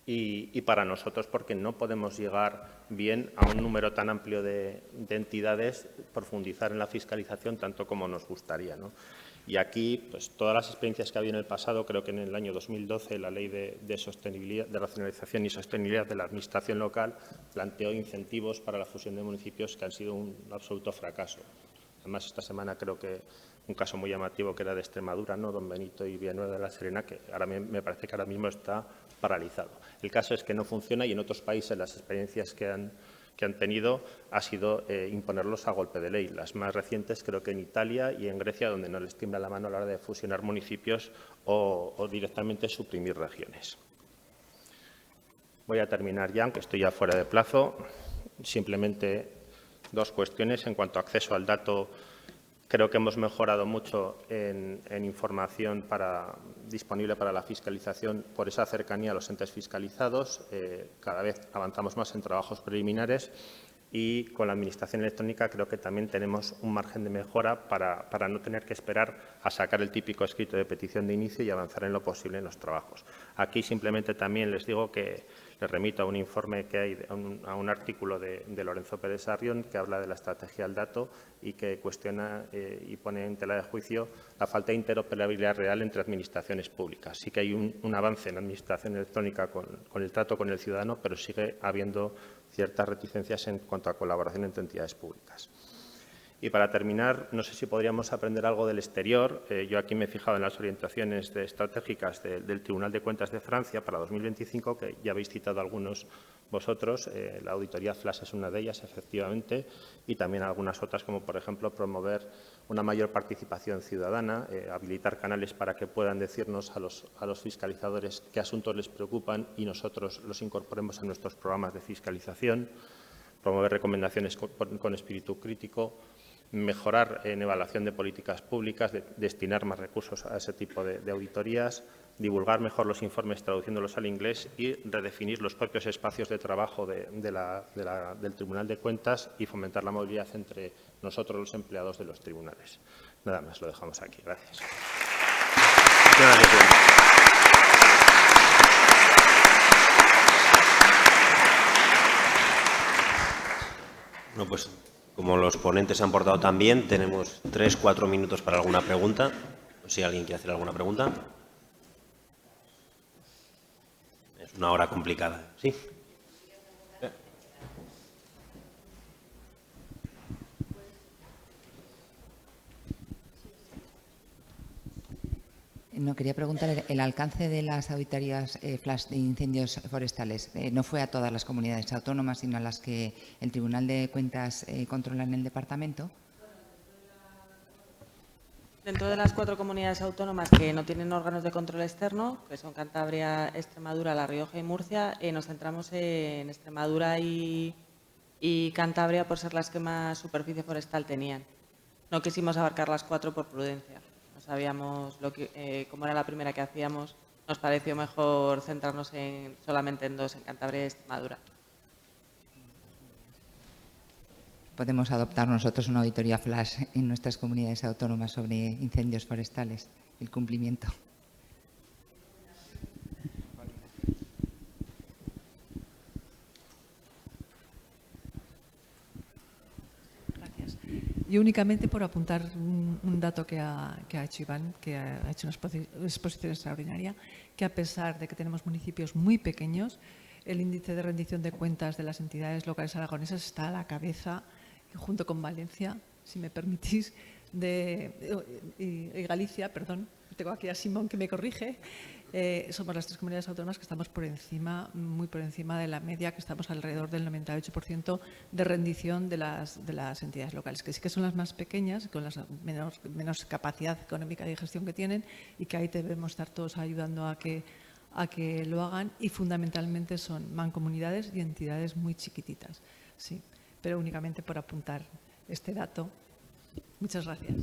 Y para nosotros, porque no podemos llegar bien a un número tan amplio de entidades, profundizar en la fiscalización tanto como nos gustaría, ¿no? Y aquí, pues todas las experiencias que ha habido en el pasado, creo que en el año 2012 la Ley de Sostenibilidad, de Racionalización y Sostenibilidad de la Administración Local planteó incentivos para la fusión de municipios que han sido un absoluto fracaso. Además, esta semana creo que un caso muy llamativo que era de Extremadura, ¿no? Don Benito y Villanueva de la Serena, que ahora me parece que ahora mismo está paralizado. El caso es que no funciona y en otros países las experiencias que han tenido ha sido imponerlos a golpe de ley. Las más recientes creo que en Italia y en Grecia, donde no les tiembla la mano a la hora de fusionar municipios o directamente suprimir regiones. Voy a terminar ya, aunque estoy ya fuera de plazo. Simplemente dos cuestiones. En cuanto a acceso al dato, creo que hemos mejorado mucho en información disponible para la fiscalización por esa cercanía a los entes fiscalizados. Cada vez avanzamos más en trabajos preliminares y con la Administración electrónica creo que también tenemos un margen de mejora para no tener que esperar a sacar el típico escrito de petición de inicio y avanzar en lo posible en los trabajos. Aquí simplemente también les digo que les remito a un informe que hay, a un artículo de Lorenzo Pérez Arrión que habla de la estrategia al dato y que cuestiona y pone en tela de juicio la falta de interoperabilidad real entre administraciones públicas. Sí que hay un avance en la administración electrónica con el trato con el ciudadano, pero sigue habiendo ciertas reticencias en cuanto a colaboración entre entidades públicas. Y para terminar, no sé si podríamos aprender algo del exterior. Yo aquí me he fijado en las orientaciones estratégicas del Tribunal de Cuentas de Francia para 2025, que ya habéis citado algunos vosotros. La auditoría FLAS es una de ellas, efectivamente, y también algunas otras, como por ejemplo promover una mayor participación ciudadana, habilitar canales para que puedan decirnos a los fiscalizadores qué asuntos les preocupan y nosotros los incorporemos en nuestros programas de fiscalización, promover recomendaciones con espíritu crítico, mejorar en evaluación de políticas públicas, destinar más recursos a ese tipo de auditorías, divulgar mejor los informes traduciéndolos al inglés y redefinir los propios espacios de trabajo del Tribunal de Cuentas y fomentar la movilidad entre nosotros, los empleados de los tribunales. Nada más, lo dejamos aquí. Gracias. Bueno, pues como los ponentes se han portado tan bien, tenemos 3-4 minutos para alguna pregunta. Si alguien quiere hacer alguna pregunta. Es una hora complicada. ¿Sí? No, quería preguntar el alcance de las auditorías flash de incendios forestales. No fue a todas las comunidades autónomas, sino a las que el Tribunal de Cuentas controla en el departamento. Dentro de las 4 comunidades autónomas que no tienen órganos de control externo, que son Cantabria, Extremadura, La Rioja y Murcia, nos centramos en Extremadura y Cantabria por ser las que más superficie forestal tenían. No quisimos abarcar las 4 por prudencia. No sabíamos cómo era la primera que hacíamos, nos pareció mejor centrarnos solamente en 2, en Cantabria y Extremadura. Podemos adoptar nosotros una auditoría flash en nuestras comunidades autónomas sobre incendios forestales, el cumplimiento. Yo únicamente por apuntar un dato que ha hecho Iván, que ha hecho una exposición extraordinaria, que a pesar de que tenemos municipios muy pequeños, el índice de rendición de cuentas de las entidades locales aragonesas está a la cabeza, junto con Valencia, si me permitís, y Galicia, perdón, tengo aquí a Simón que me corrige, somos las 3 comunidades autónomas que estamos por encima, muy por encima de la media, que estamos alrededor del 98% de rendición de las entidades locales, que sí que son las más pequeñas, con las menos capacidad económica de gestión que tienen, y que ahí debemos estar todos ayudando a que lo hagan, y fundamentalmente son mancomunidades y entidades muy chiquititas. Sí, pero únicamente por apuntar este dato. Muchas gracias.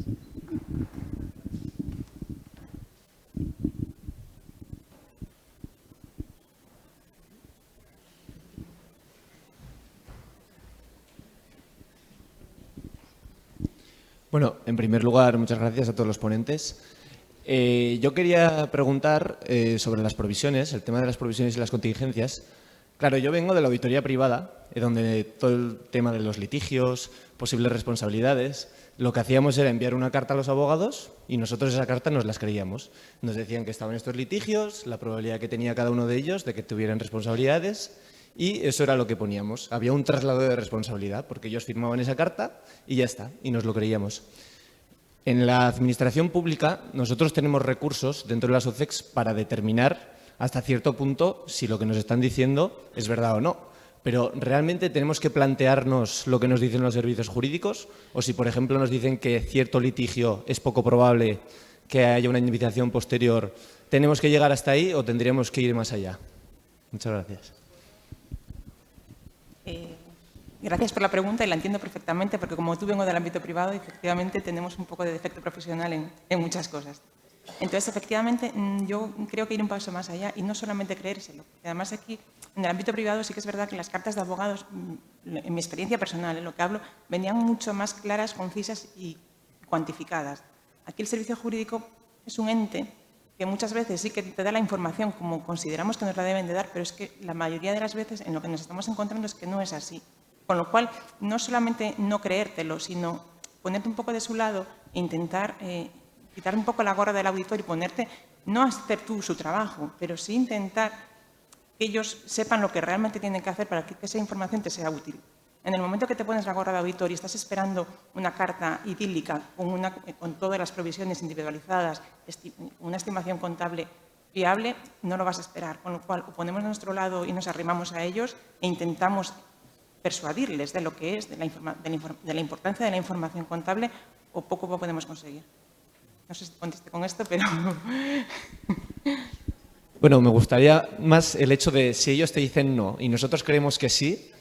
Bueno, en primer lugar, muchas gracias a todos los ponentes. Yo quería preguntar sobre las provisiones, el tema de las provisiones y las contingencias. Claro, yo vengo de la auditoría privada, donde todo el tema de los litigios, posibles responsabilidades, lo que hacíamos era enviar una carta a los abogados y nosotros esa carta nos las creíamos. Nos decían que estaban estos litigios, la probabilidad que tenía cada uno de ellos de que tuvieran responsabilidades, y eso era lo que poníamos. Había un traslado de responsabilidad, porque ellos firmaban esa carta y ya está, y nos lo creíamos. En la administración pública nosotros tenemos recursos dentro de las OCECs para determinar hasta cierto punto si lo que nos están diciendo es verdad o no. Pero ¿realmente tenemos que plantearnos lo que nos dicen los servicios jurídicos? O si, por ejemplo, nos dicen que cierto litigio es poco probable que haya una indemnización posterior, ¿tenemos que llegar hasta ahí o tendríamos que ir más allá? Muchas gracias. Gracias por la pregunta y la entiendo perfectamente, porque como tú vengo del ámbito privado, efectivamente tenemos un poco de defecto profesional en muchas cosas. Entonces, efectivamente, yo creo que ir un paso más allá y no solamente creérselo. Además, aquí, en el ámbito privado, sí que es verdad que las cartas de abogados, en mi experiencia personal, en lo que hablo, venían mucho más claras, concisas y cuantificadas. Aquí el servicio jurídico es un ente que muchas veces sí que te da la información como consideramos que nos la deben de dar, pero es que la mayoría de las veces en lo que nos estamos encontrando es que no es así. Con lo cual, no solamente no creértelo, sino ponerte un poco de su lado e intentar quitar un poco la gorra del auditor y ponerte, no a hacer tú su trabajo, pero sí intentar que ellos sepan lo que realmente tienen que hacer para que esa información te sea útil. En el momento que te pones la gorra de auditor y estás esperando una carta idílica con todas las provisiones individualizadas, una estimación contable fiable, no lo vas a esperar. Con lo cual, o ponemos de nuestro lado y nos arrimamos a ellos e intentamos persuadirles de lo que es, de la importancia de la información contable, o poco podemos conseguir. No sé si contesté con esto, pero... Bueno, me gustaría más el hecho de si ellos te dicen no y nosotros creemos que sí,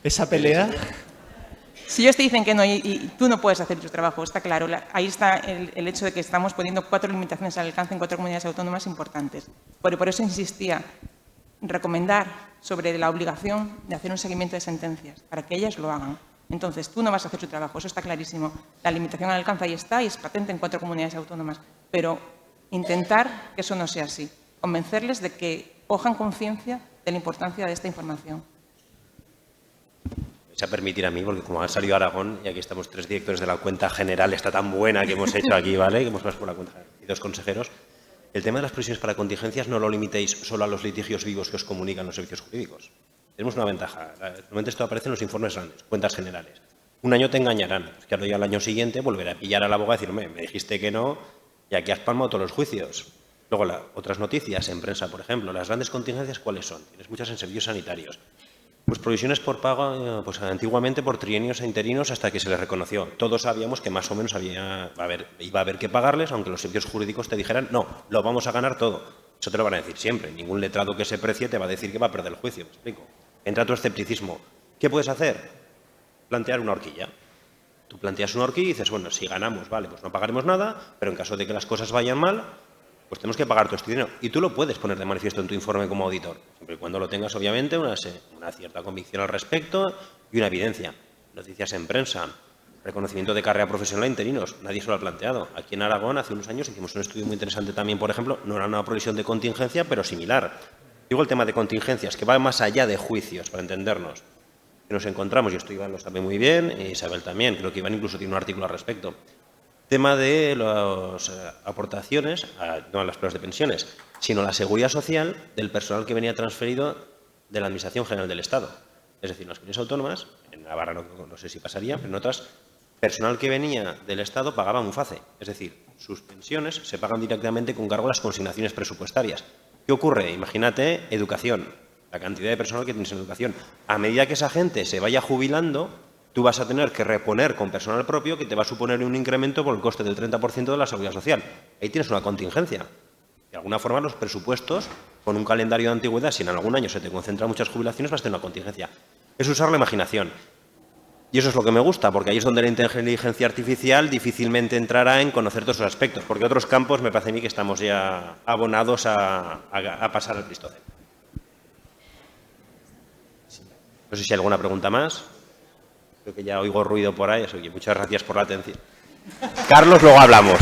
esa pelea... Si ellos te dicen que no y tú no puedes hacer tu trabajo, está claro. Ahí está el hecho de que estamos poniendo 4 limitaciones al alcance en 4 comunidades autónomas importantes. Por eso insistía recomendar sobre la obligación de hacer un seguimiento de sentencias, para que ellas lo hagan. Entonces, tú no vas a hacer tu trabajo, eso está clarísimo. La limitación al alcance ahí está y es patente en 4 comunidades autónomas. Pero intentar que eso no sea así. Convencerles de que cojan conciencia de la importancia de esta información. Me vais a permitir a mí, porque como ha salido Aragón, y aquí estamos 3 directores de la cuenta general, está tan buena que hemos hecho aquí, ¿vale? Que hemos pasado por la cuenta y 2 consejeros. El tema de las provisiones para contingencias no lo limitéis solo a los litigios vivos que os comunican los servicios jurídicos. Tenemos una ventaja. Normalmente esto aparece en los informes grandes, cuentas generales. Un año te engañarán. Es que ahora ya al año siguiente volverá a pillar al abogado y decir, me dijiste que no y aquí has palmado todos los juicios. Luego, otras noticias en prensa, por ejemplo. Las grandes contingencias, ¿cuáles son? Tienes muchas en servicios sanitarios. Pues provisiones por pago, pues antiguamente por trienios e interinos hasta que se les reconoció. Todos sabíamos que más o menos iba a haber que pagarles, aunque los servicios jurídicos te dijeran, no, lo vamos a ganar todo. Eso te lo van a decir siempre. Ningún letrado que se precie te va a decir que va a perder el juicio. ¿Me explico? Entra tu escepticismo. ¿Qué puedes hacer? Plantear una horquilla. Tú planteas una horquilla y dices, bueno, si ganamos, vale, pues no pagaremos nada, pero en caso de que las cosas vayan mal, pues tenemos que pagar todo este dinero. Y tú lo puedes poner de manifiesto en tu informe como auditor, siempre y cuando lo tengas, obviamente, una cierta convicción al respecto y una evidencia. Noticias en prensa, reconocimiento de carrera profesional a interinos, nadie se lo ha planteado. Aquí en Aragón, hace unos años, hicimos un estudio muy interesante también, por ejemplo, no era una provisión de contingencia, pero similar. Digo el tema de contingencias, que va más allá de juicios, para entendernos. Que nos encontramos, y esto Iván lo sabe muy bien, y Isabel también, creo que Iván incluso tiene un artículo al respecto. Tema de las aportaciones, no a las pruebas de pensiones, sino la seguridad social del personal que venía transferido de la Administración General del Estado. Es decir, en las comunidades autónomas, en Navarra no sé si pasaría, pero en otras, personal que venía del Estado pagaba un FACE. Es decir, sus pensiones se pagan directamente con cargo a las consignaciones presupuestarias. ¿Qué ocurre? Imagínate educación, la cantidad de personal que tienes en educación. A medida que esa gente se vaya jubilando, tú vas a tener que reponer con personal propio que te va a suponer un incremento por el coste del 30% de la seguridad social. Ahí tienes una contingencia. De alguna forma, los presupuestos, con un calendario de antigüedad, si en algún año se te concentran muchas jubilaciones, vas a tener una contingencia. Es usar la imaginación. Y eso es lo que me gusta, porque ahí es donde la inteligencia artificial difícilmente entrará en conocer todos esos aspectos, porque otros campos me parece a mí que estamos ya abonados a pasar al Pleistoceno. No sé si hay alguna pregunta más. Creo que ya oigo ruido por ahí, así que muchas gracias por la atención. Carlos, luego hablamos.